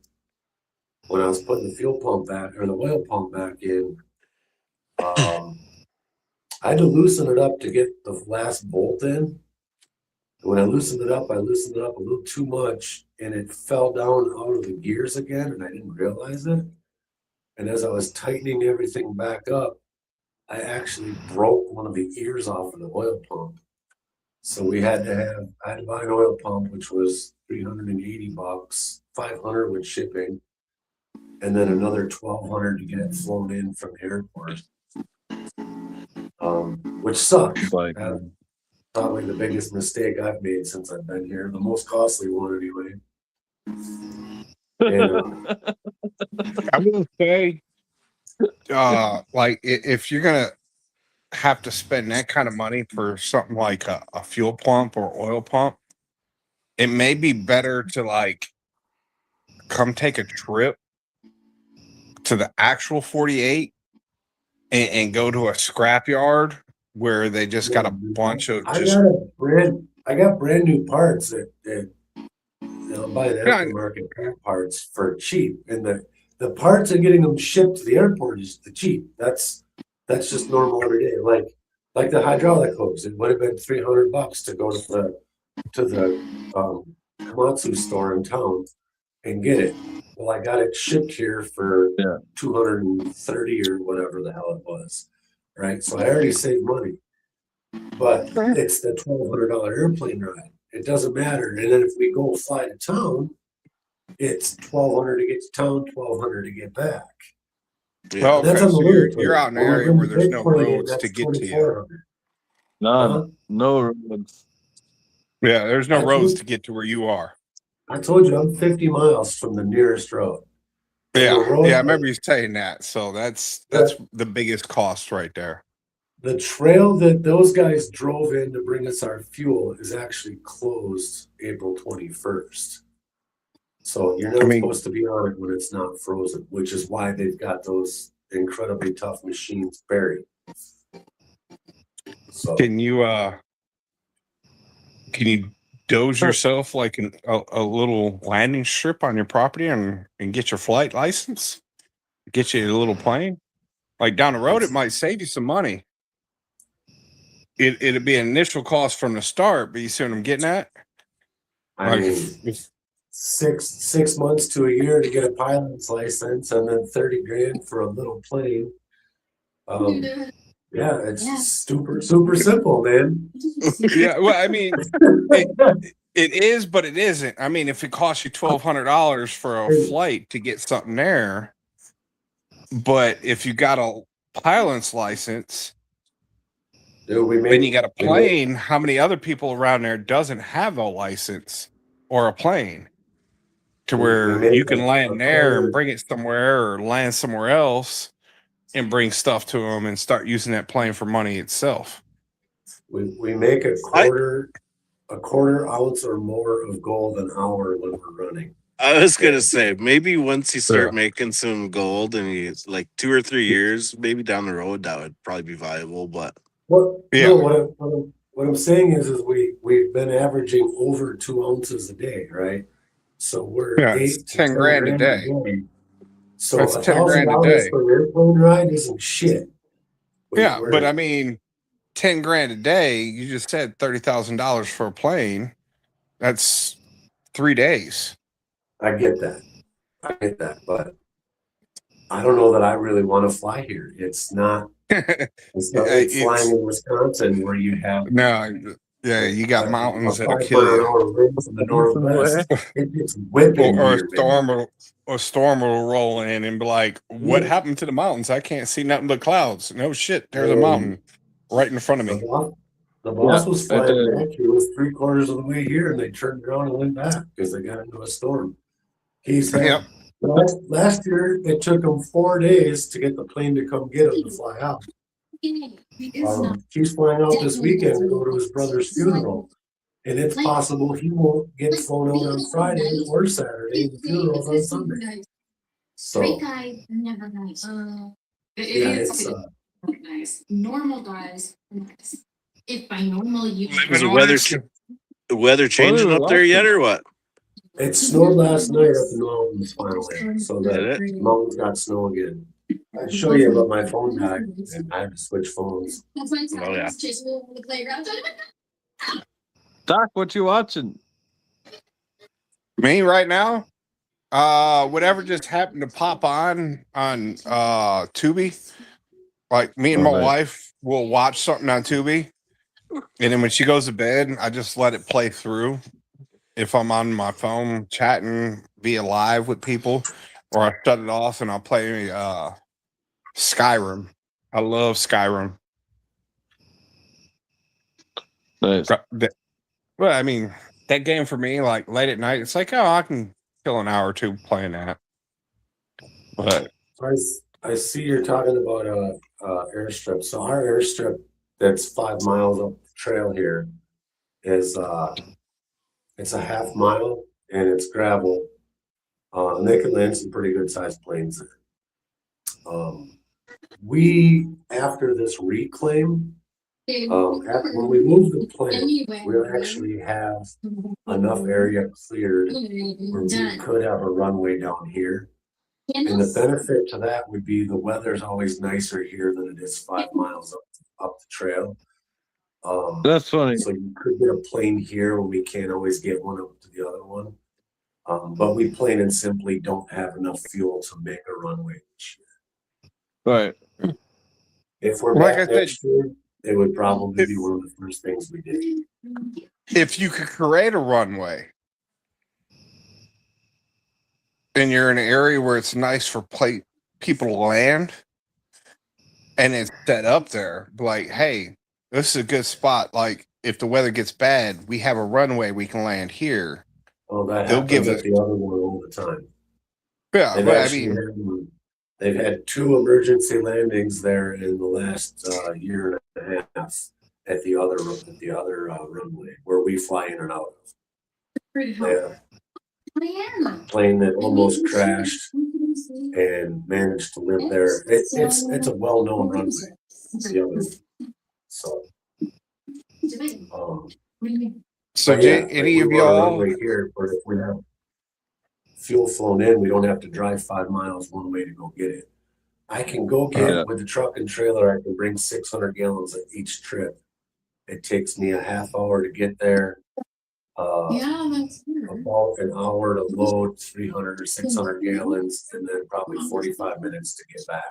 when I was putting the fuel pump back or the oil pump back in, I had to loosen it up to get the last bolt in. When I loosened it up a little too much, and it fell down out of the gears again, and I didn't realize it. And as I was tightening everything back up, I actually broke one of the ears off of the oil pump. So I had to buy an oil pump, which was $380, $500 with shipping, and then another $1,200 to get it flown in from the airport. Which sucks. Like, Probably the biggest mistake I've made since I've been here. The most costly one, anyway. And, I will say, like if you're gonna have to spend that kind of money for something like a fuel pump or oil pump, it may be better to like come take a trip to the actual 48 and go to a scrapyard where they just got a bunch of just I got brand new parts that buy the Yeah, I- aftermarket parts for cheap, and the parts and getting them shipped to the airport is the cheap. That's just normal every day. Like the hydraulic hose, it would have been $300 to go to the Komatsu store in town and get it. Well, I got it shipped here for $230 or whatever the hell it was. Right, so I already saved money, but it's the $1,200 airplane ride. It doesn't matter. And then if we go fly to town, it's $1,200 to get to town, $1,200 to get back. well, That's okay, on the so little you're out in an plane. area When where the there's big no plane, roads that's to get to you. $2,400. none. Huh? No roads. Yeah, there's no I roads told- to get to where you are. I told you I'm 50 miles from the nearest road. Yeah, The road- yeah, I remember you saying that. So that's the biggest cost right there. The trail that those guys drove in to bring us our fuel is actually closed April 21st. So you're not supposed to be on it when it's not frozen, which is why they've got those incredibly tough machines buried. So Can you doze yourself like a little landing strip on your property and get your flight license? Get you a little plane? Like down the road, it might save you some money. It'd be an initial cost from the start, but you see what I'm getting at? I Like, mean, if- 6 months to a year to get a pilot's license, and then 30 grand for a little plane. Yeah, it's super simple, man. yeah, well, I mean, it is, but it isn't. I mean, if it costs you $1,200 for a flight to get something there, but if you got a pilot's license, Dude, we then you make got a plane. How many other people around there doesn't have a license or a plane to We where make you can a land there quarter- and bring it somewhere or land somewhere else and bring stuff to them and start using that plane for money itself. we make a quarter ounce or more of gold an hour when we're running. I was gonna say maybe once you start Yeah. making some gold and you like 2 or 3 years, maybe down the road that would probably be viable. But Yeah. No, what I'm saying is we've been averaging over 2 ounces a day, right? So we're Yeah, it's 8 to 10 grand a day. So That's 10 grand a $1,000 day. for an airplane ride isn't shit. Yeah, but I mean, 10 grand a day, you just said $30,000 for a plane. That's 3 days. I get that, but I don't know that I really want to fly here. It's not it's It's- flying in Wisconsin where you have No, yeah, you got mountains that'll a kill you. 5-mile-an-hour wind from the northwest. It gets whipping Or here, a storm will roll in and be like, what Yeah. happened to the mountains? I can't see nothing but clouds. No shit, there's a Um, mountain right in front of The me. boss was I flying did. back. He was 3/4 of the way here, and they turned around and went back because they got into a storm. He said Yep. last year it took him 4 days to get the plane to come get him to fly out. He's flying out this weekend to go to his brother's funeral, and it's possible he won't get flown out on Friday or Saturday. The funeral's on Sunday. So Straight guy, never nice. It yeah, is it's nice. Normal guys, nice. If by normal you. is the weather changing up there yet or what? it snowed last night up in the mountains finally, so Did the mountains got snow again. I'd show you, but my phone died, and I had to switch phones. That's why Oh, yeah. sometimes just move on the playground. Doc, what you watching? Me right now, whatever just happened to pop on Tubi. Like me and my Alright. wife will watch something on Tubi, and then when she goes to bed, I just let it play through. If I'm on my phone chatting via live with people, or I shut it off and I'll play Skyrim. I love Skyrim. Nice. Well, I mean, that game for me, like late at night, it's like, oh, I can kill an hour or two playing that. But I see you're talking about airstrip. So our airstrip that's 5 miles up the trail here is it's a half mile and it's gravel. And they can land some pretty good sized planes there. We after this reclaim, when we move the plane, we'll actually have enough area cleared where we could have a runway down here. And the benefit to that would be the weather's always nicer here than it is 5 miles up the trail. That's funny. So you could get a plane here when we can't always get one up to the other one. But we plain and simply don't have enough fuel to make a runway this year. Right. If we're Like back I said- next year, it would probably be one of the first things we did. if you could create a runway and you're in an area where it's nice for people to land and it's set up there, like, hey, this is a good spot. Like, if the weather gets bad, we have a runway we can land here. Oh, that They'll happens give at it- the other one all the time. Yeah, They've but I actually mean, they've had 2 emergency landings there in the last year and a half at the other runway where we fly in and out of. Pretty They had hard. a plane that almost crashed and managed to live there. It's a well-known runway. It's the other. So, so but yeah, any like of we run a y'all, runway here, but if we have fuel flown in, we don't have to drive 5 miles one way to go get it. I can go get with the truck and trailer, I can bring 600 gallons at each trip. It takes me a half hour to get there. Yeah, that's weird. About an hour to load 300 or 600 gallons, and then probably 45 minutes to get back.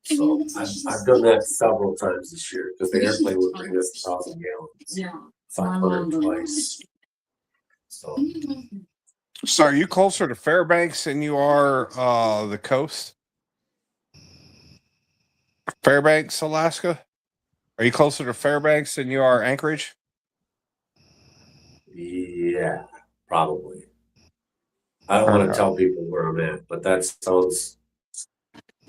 So I've done that several times this year because the airplane would bring us 1,000 gallons, Yeah. 500 twice. So So are you closer to Fairbanks than you are the coast? Fairbanks, Alaska? Are you closer to Fairbanks than you are Anchorage? yeah, probably. I don't want to Okay. tell people where I'm at, but that sounds.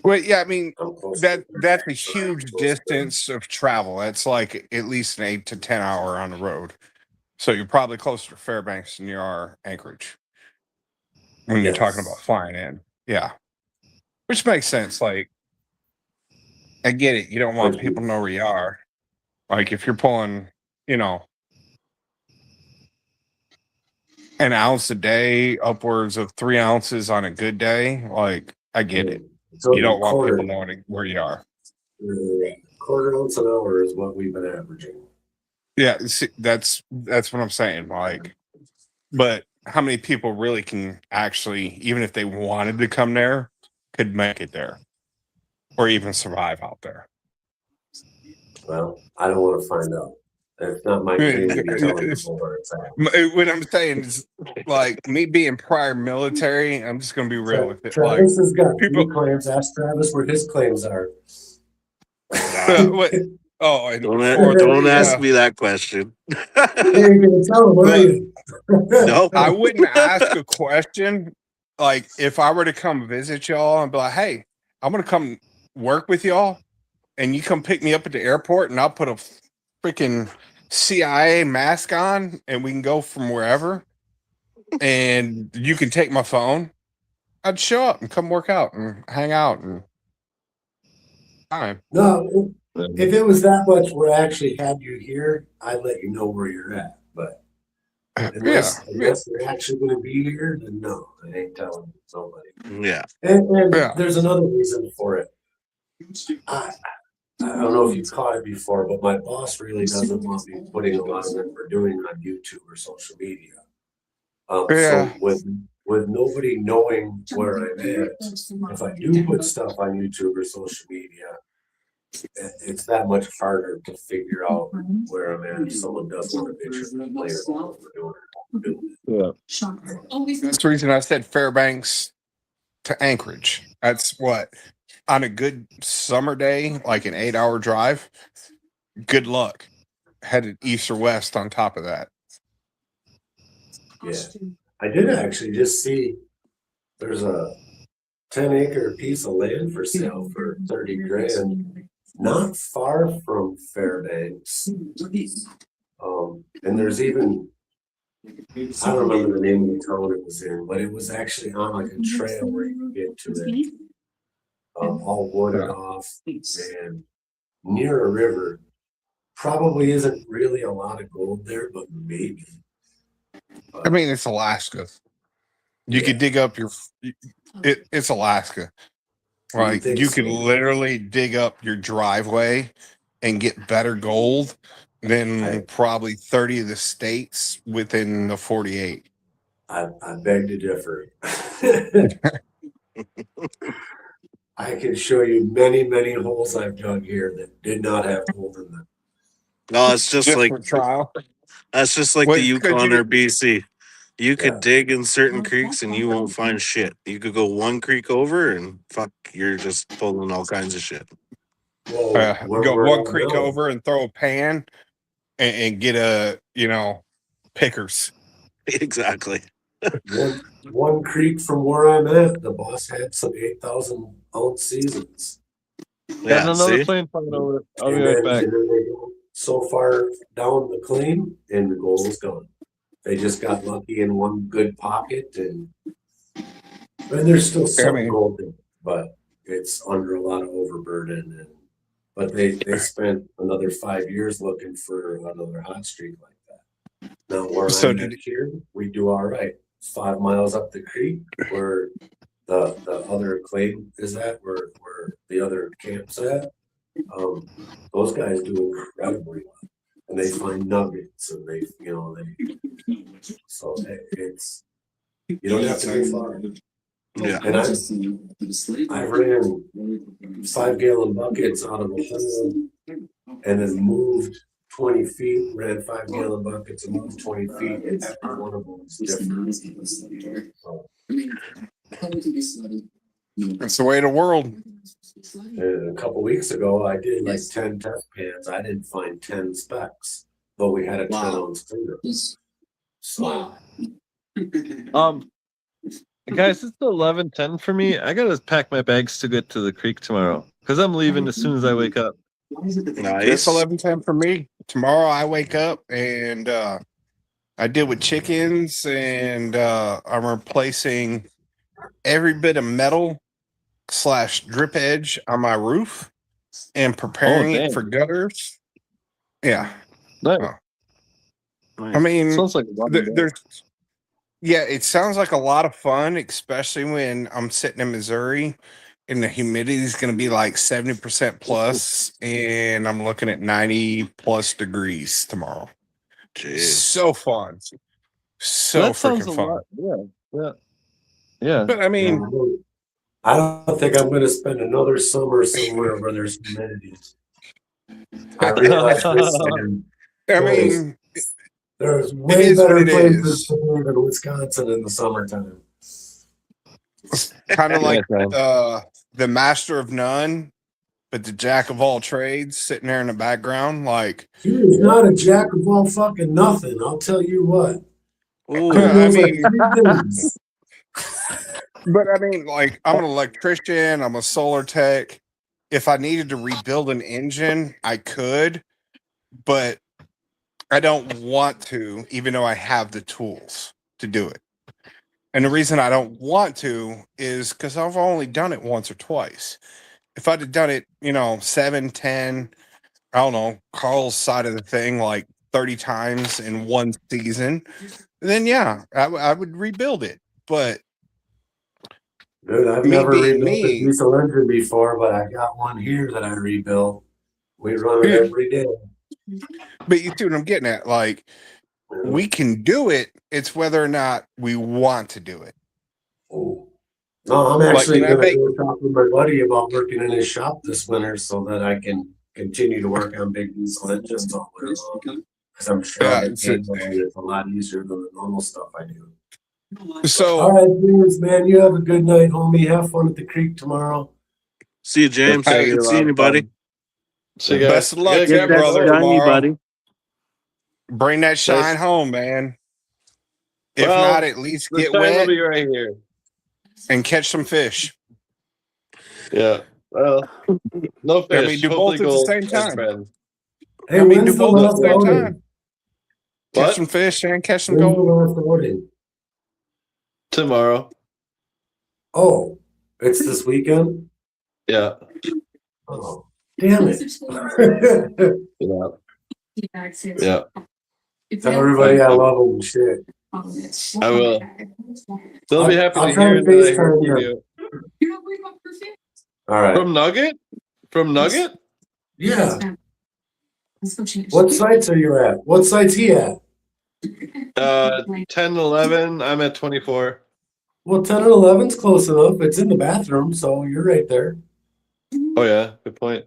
Well, yeah, I mean I'm close. that's a huge distance of travel. That's like at least an 8 to 10 hour on the road. So you're probably closer to Fairbanks than you are Anchorage when you're talking about flying in. Yeah. Which makes sense. Like, I get it. You don't want people to know where you are. Like, if you're pulling, an ounce a day, upwards of 3 ounces on a good day, like, I get it. So You don't want quarter, people knowing where you are. quarter ounce an hour is what we've been averaging. Yeah, see, that's what I'm saying. Like, but how many people really can actually, even if they wanted to come there, could make it there, or even survive out there? Well, I don't want to find out. It's not my thing to be telling people where it's at. What I'm saying is, like, me being prior military, I'm just gonna be real with it. Like, Travis has got people- few claims. Ask Travis where his claims are. what? Oh, and Don't ask me that question. Hey, you're gonna tell him, are you? Nope. I wouldn't ask a question like if I were to come visit y'all and be like, "Hey, I'm gonna come work with y'all," and you come pick me up at the airport, and I'll put a freaking CIA mask on, and we can go from wherever, and you can take my phone. I'd show up and come work out and hang out and time. No, if it was that much where I actually had you here, I'd let you know where you're at. But unless you're actually going to be here, then no, I ain't telling somebody. Yeah. And Yeah. there's another reason for it. I don't know if you've caught it before, but my boss really doesn't want me putting a lot of what we're doing on YouTube or social media. Yeah. So with nobody knowing where I'm at, if I do put stuff on YouTube or social media, it's that much harder to figure out where I'm at if someone does want a picture of me playing what we're doing. That's the reason I said Fairbanks to Anchorage. That's what, on a good summer day, like an 8-hour drive, good luck. Headed east or west on top of that. Yeah. I did actually just see there's a 10-acre piece of land for sale for 30 grand, not far from Fairbanks. And there's even, I don't remember the name of the town it was in, but it was actually on like a trail where you could get to it. All wooded off and near a river. Probably isn't really a lot of gold there, but maybe. I mean, it's Alaska. You could dig up your. It's Alaska. Like, you could literally dig up your driveway and get better gold than probably 30 of the states within the 48. I beg to differ. I can show you many, many holes I've dug here that did not have gold in them. No, it's just like for trial. that's just like Wait, the Yukon or BC. You could Yeah. dig in certain creeks and you won't find shit. You could go one creek over and fuck, you're just pulling all kinds of shit. Well, Go one creek over and throw a pan and get a, pickers. Exactly. One creek from where I'm at, the boss had some 8,000 ounce seasons. Yeah, another see? plane flying over. I'll be And right then back. they go so far down the claim and the gold was gone. They just got lucky in one good pocket and there's still some gold in it, but it's under a lot of overburden but they spent another 5 years looking for another hot streak like that. Now where I'm at here, we do all right. 5 miles up the creek, we're the other clay is at, where the other camp's at. Those guys do incredibly well, and they find nuggets, and they, so it's, you don't have to go far. Yeah. And I ran 5-gallon buckets out of a hole, and then moved 20 feet, ran 5-gallon buckets and moved 20 feet, and every one of them is different. So, That's the way of the world. and a couple weeks ago, I did like 10 test pans. I didn't find 10 specs, but we had a 10-ounce cleaner. So, Guys, it's 11:10 for me. I gotta pack my bags to get to the creek tomorrow because I'm leaving as soon as I wake up. It's Nice. 11:10 for me. Tomorrow I wake up and I deal with chickens, and I'm replacing every bit of metal / drip edge on my roof and preparing it damn. for gutters. Yeah. Nice. I mean, Sounds like a lot of fun. there's yeah, it sounds like a lot of fun, especially when I'm sitting in Missouri and the humidity is going to be like 70% plus, and I'm looking at 90 plus degrees tomorrow. Jeez. So fun. So That sounds freaking a fun. lot. Yeah. But I mean, I don't think I'm going to spend another summer somewhere where there's humidity. I realize this, and I mean, there's It way is what better it places is. to live in Wisconsin in the summertime. kind of like man. the master of none, but the jack of all trades sitting there in the background. Like, He is not a jack of all fucking nothing. I'll tell you what. Ooh, I Knows like mean, 3 things. but I mean, like, I'm an electrician, I'm a solar tech. If I needed to rebuild an engine, I could, but I don't want to, even though I have the tools to do it. And the reason I don't want to is because I've only done it once or twice. If I'd have done it, 7, 10, I don't know, Carl's side of the thing, like 30 times in one season, then yeah, I would rebuild it. But Dude, I've Me never being rebuilt a me. diesel engine before, but I got one here that I rebuilt. We run it Yeah. every day. But you see what I'm getting at? Like, we can do it. It's whether or not we want to do it. Oh. No, I'm Like, actually can I going make- to go talk with my buddy about working in his shop this winter so that I can continue to work on big diesel engines all winter long. Because I'm sure Yeah, it's a lot easier than the normal stuff I do. All So, right, dudes, man, you have a good night, homie. Have fun at the creek tomorrow. see you, James. Hey, Good seeing you, buddy. So you guys, best of luck, you gotta yeah, brother. go. Tomorrow. Bring that shine home, man. If Well, not, at least The get sign will wet be right here. and catch some fish. Yeah. Well, no fish. I mean, do both Hopefully at the gold same and time. friends. Hey, I mean, when's do the both at last the same outing? time. Catch What? some fish and catch some When's the gold. last outing? Tomorrow. Oh, it's this weekend? Yeah. Oh, damn it. Yeah. Yeah. Yeah. Tell everybody I love them and shit. I will. They'll be happy I'll to try hear to that I heard FaceTime from you. you. You're not worried about perfect? All right. From Nugget? From Nugget? Yeah. Let's go change. What sites are you at? What site's he at? 10, 11. I'm at 24. Well, 10 and 11's close enough. It's in the bathroom, so you're right there. Oh, yeah. Good point.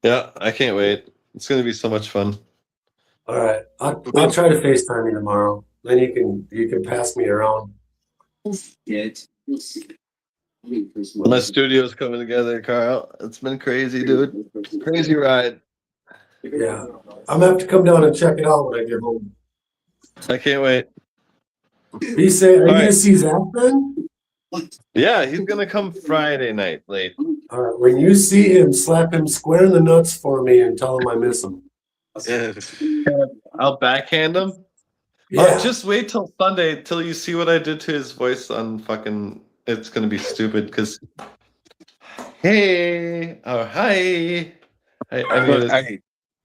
Yeah, I can't wait. It's going to be so much fun. All right. I'll try to FaceTime you tomorrow. Then you can pass me around. My studio's coming together, Carl. It's been crazy, dude. Crazy ride. Yeah. I'm gonna have to come down and check it out when I get home. I can't wait. He say, are you All gonna right. see Zach then? Yeah, he's going to come Friday night late. All right. When you see him, slap him square in the nuts for me and tell him I miss him. Yeah. I'll backhand him. Yeah. Just wait till Sunday till you see what I did to his voice on fucking. It's gonna be stupid because. Hey, or hi. I mean, Hey,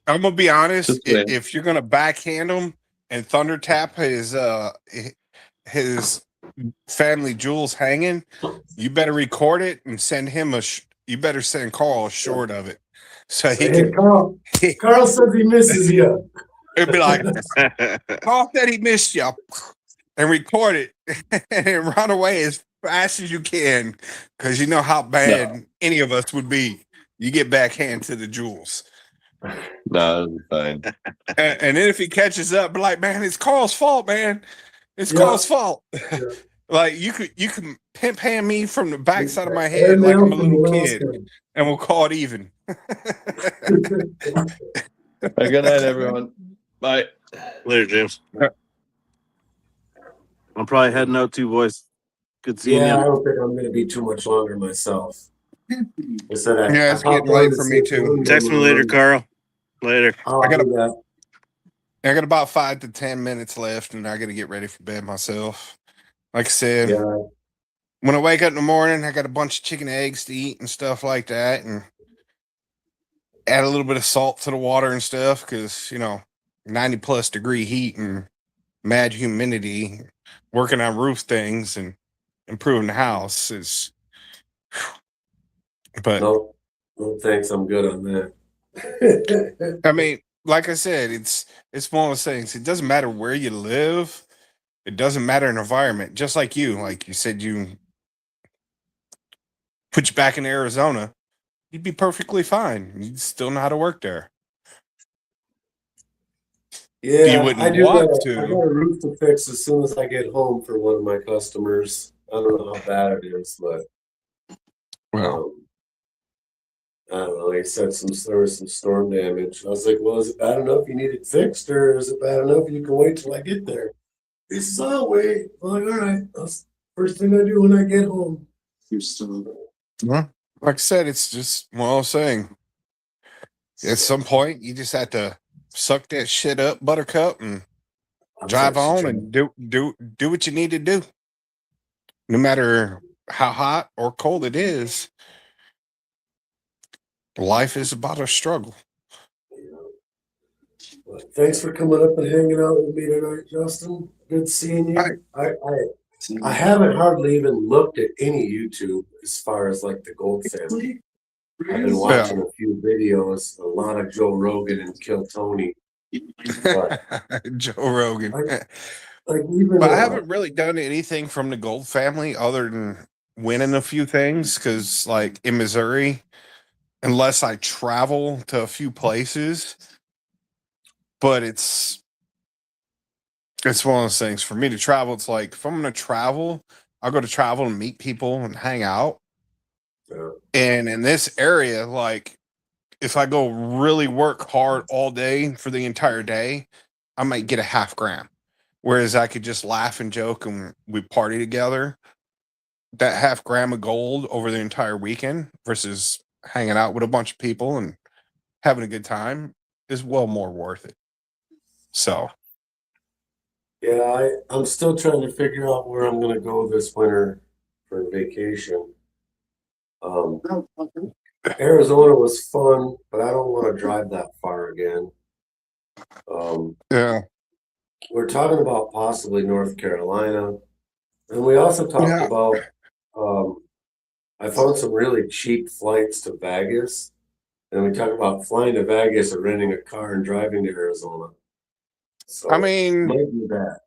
I'm gonna be honest. Just wait. If you're gonna backhand him and thunder tap his family jewels hanging, you better record it and send him you better send Carl a short of it. So he Hey, can Carl says he misses you. it'd be like Carl said he missed you and record it and then run away as fast as you can because you know how bad any of us would be. You get backhand to the jewels. No, it's fine. And then if he catches up, be like, man, it's Carl's fault, man. It's Yeah. Carl's fault. Yeah. Like you can pimp hand me from the backside of my head like I'm a little kid, and we'll call it even. Good night, everyone. Bye. Later, James. I'm probably heading out too, boys. Good seeing Yeah, I you. don't think I'm gonna be too much longer myself. I said Yeah, it's getting late for me too. Text me later, Carl. Later. I I gotta- do that. I got about 5 to 10 minutes left, and I got to get ready for bed myself. Like I said, Yeah, when I wake up in the morning, I got a bunch of chicken eggs to eat and stuff like that, and add a little bit of salt to the water and stuff because 90+ degree heat and mad humidity. Working on roof things and improving the house is. But no, thanks. I'm good on that. I mean, like I said, it's one of those things. It doesn't matter where you live. It doesn't matter an environment. Just like you said, you put you back in Arizona, you'd be perfectly fine. You'd still know how to work there. Yeah, wouldn't I do. want I to. got a roof to fix as soon as I get home for one of my customers. I don't know how bad it is, but I don't know. He said there was some storm damage. I was like, well, is it bad enough you need it fixed, or is it bad enough you can wait till I get there? He says, I'll wait. I'm like, all right. That's the first thing I do when I get home. You're still like I said, it's just one of those things. At some point, you just have to suck that shit up, Buttercup, and drive on and do what you need to do. No matter how hot or cold it is, life is about a struggle. Well, thanks for coming up and hanging out with me tonight, Justin. Good seeing you. I haven't hardly even looked at any YouTube as far as like the Gold family. I've been watching a few videos, a lot of Joe Rogan and Kill Tony. Joe Rogan. Like even But I haven't really done anything from the Gold family other than winning a few things because, like in Missouri, unless I travel to a few places, but it's one of those things for me to travel. It's like if I'm going to travel, I'll go to travel and meet people and hang out. Yeah. And in this area, like if I go really work hard all day for the entire day, I might get a half gram. Whereas I could just laugh and joke and we party together. That half gram of gold over the entire weekend versus hanging out with a bunch of people and having a good time is well more worth it. So Yeah, I'm still trying to figure out where I'm gonna go this winter for vacation. Arizona was fun, but I don't want to drive that far again. yeah. We're talking about possibly North Carolina, and we also talked about. I found some really cheap flights to Vegas, and we talked about flying to Vegas or renting a car and driving to Arizona. So I mean, might do that.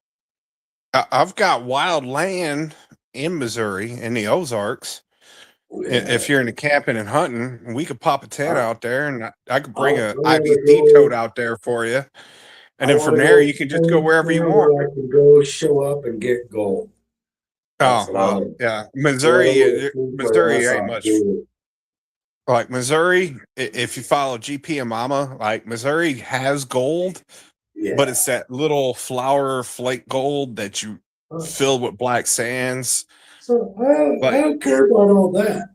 I've got wild land in Missouri in the Ozarks. If you're into camping and hunting, we could pop a tent out there, and I could bring a IBD tote out there for you. And then from there, you can just go wherever you want. I can go show up and get gold. That's what I Oh, want. yeah. Missouri That's ain't how much. I do Like Missouri, if you follow GP and Mama, like Missouri has gold, it. but it's that little flour flake gold that you fill with black sands. So I don't care about all that.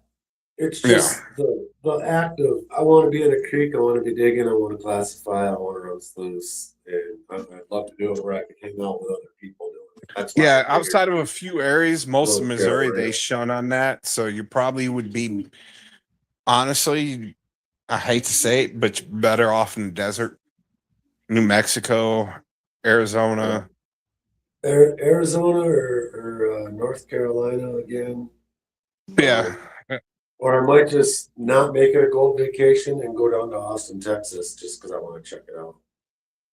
It's just the act of I want to be in a creek, I want to be digging, I want to classify, I want to run sluice, and I'd love to do it where I can hang out with other people doing it. That's why I figured- Outside of a few areas, most of North Missouri Carolina. they shun on that. So you probably would be, honestly, I hate to say it, but you're better off in the desert, New Mexico, Arizona. Arizona or North Carolina again. Yeah. Or I might just not make it a gold vacation and go down to Austin, Texas, just because I want to check it out.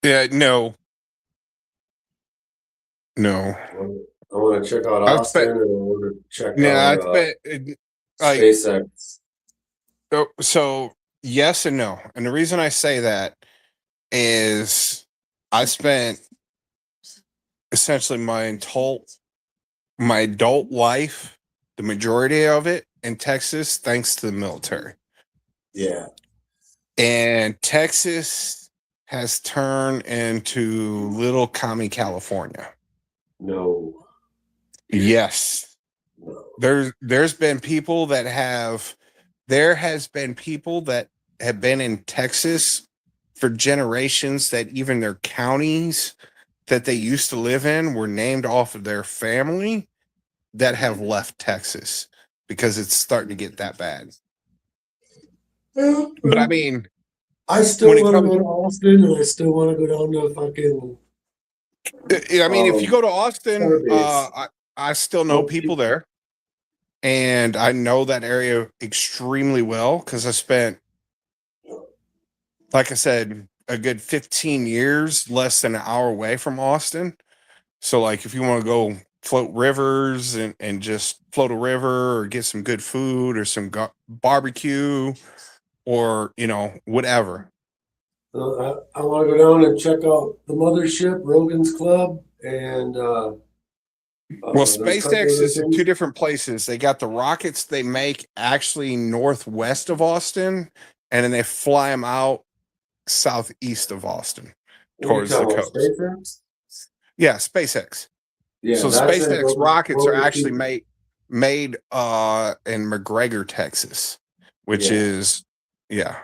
Yeah. No. No. I want to check out I've Austin spent- and I want to check Yeah. out Like, SpaceX. so yes and no. And the reason I say that is I spent essentially my adult life, the majority of it in Texas, thanks to the military. Yeah. And Texas has turned into little commie California. No. Yes. No. There's been people that have been in Texas for generations that even their counties that they used to live in were named off of their family that have left Texas because it's starting to get that bad. But I mean, I still when it want to comes- go to Austin and I still want to go down to fucking. I mean, if you go to Austin, Starbase. I still know people there, and I know that area extremely well because I spent, like I said, a good 15 years less than an hour away from Austin. So, like, if you want to go float rivers and just float a river or get some good food or some barbecue or, whatever. I want to go down and check out the mothership, Rogan's Club, and Well, there's a couple SpaceX other is in things. two different places. They got the rockets they make actually northwest of Austin, and then they fly them out southeast of Austin What are you towards the talking about, coast. SpaceX? Yeah, SpaceX. Yeah, So that's in SpaceX rockets are Rogan actually City. made in McGregor, Texas, which Yeah. is yeah.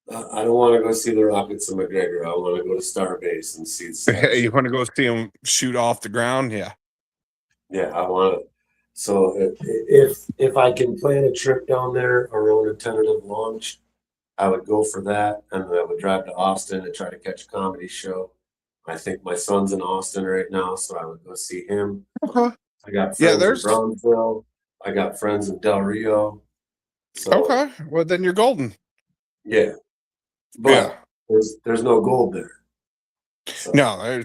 I don't want to go see the rockets in McGregor. I want to go to Starbase and see the stuff. You want to go see them shoot off the ground? Yeah. Yeah, I want to. So if I can plan a trip down there around a tentative launch, I would go for that, and then I would drive to Austin and try to catch a comedy show. I think my son's in Austin right now, so I would go see him. Okay. I got friends Yeah, in there's- Brownsville. I got friends in Del Rio. So, Okay. Well, then you're golden. Yeah. But Yeah. there's no gold there. So, No,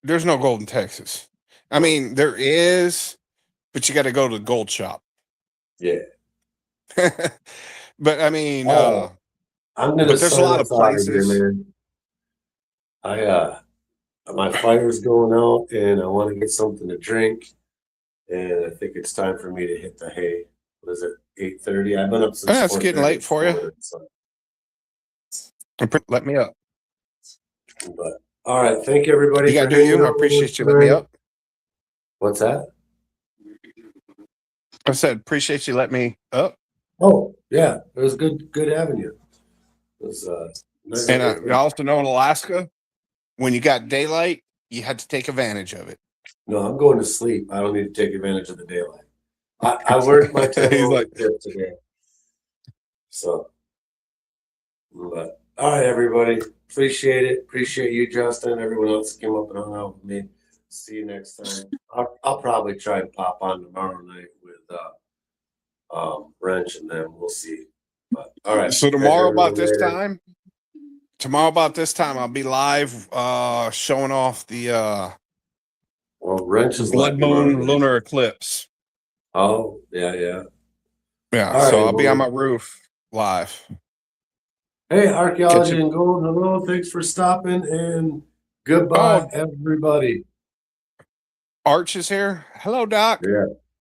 there's no gold in Texas. I mean, there is, but you got to go to the gold shop. yeah. But I mean, Oh. I'm gonna but there's a sign lot us of out here, places. man. My fire's going out and I want to get something to drink. And I think it's time for me to hit the hay. What is it? 8:30? I've been up since Yeah, it's getting 4:30 late for you. this morning, so- Let me up. But all right, thank you everybody. You got to for do you. hanging I out with us appreciate you letting me tonight. up. What's that? I said, appreciate you letting me up. Oh, yeah, it was good having you. It was nice. And I also know in Alaska, when you got daylight, you had to take advantage of it. No, I'm going to sleep. I don't need to take advantage of the daylight. I worked my 10 He's hour like- shift today. So, but all right, everybody. Appreciate it. Appreciate you, Justin. Everyone else that came up and hung out with me. See you next time. I'll probably try and pop on tomorrow night with Wrench, and then we'll see. But all right. So tomorrow Catch about this everyone time, I'll be live showing off the Well, Wrench is blood like moon lunar eclipse. Oh, yeah, yeah. Yeah, All so right, I'll be on my well- roof live. Hey, Archaeology Catch you- and Gold, hello. Thanks for stopping and goodbye, Oh. everybody. Arch is here. Hello, Doc. Yeah.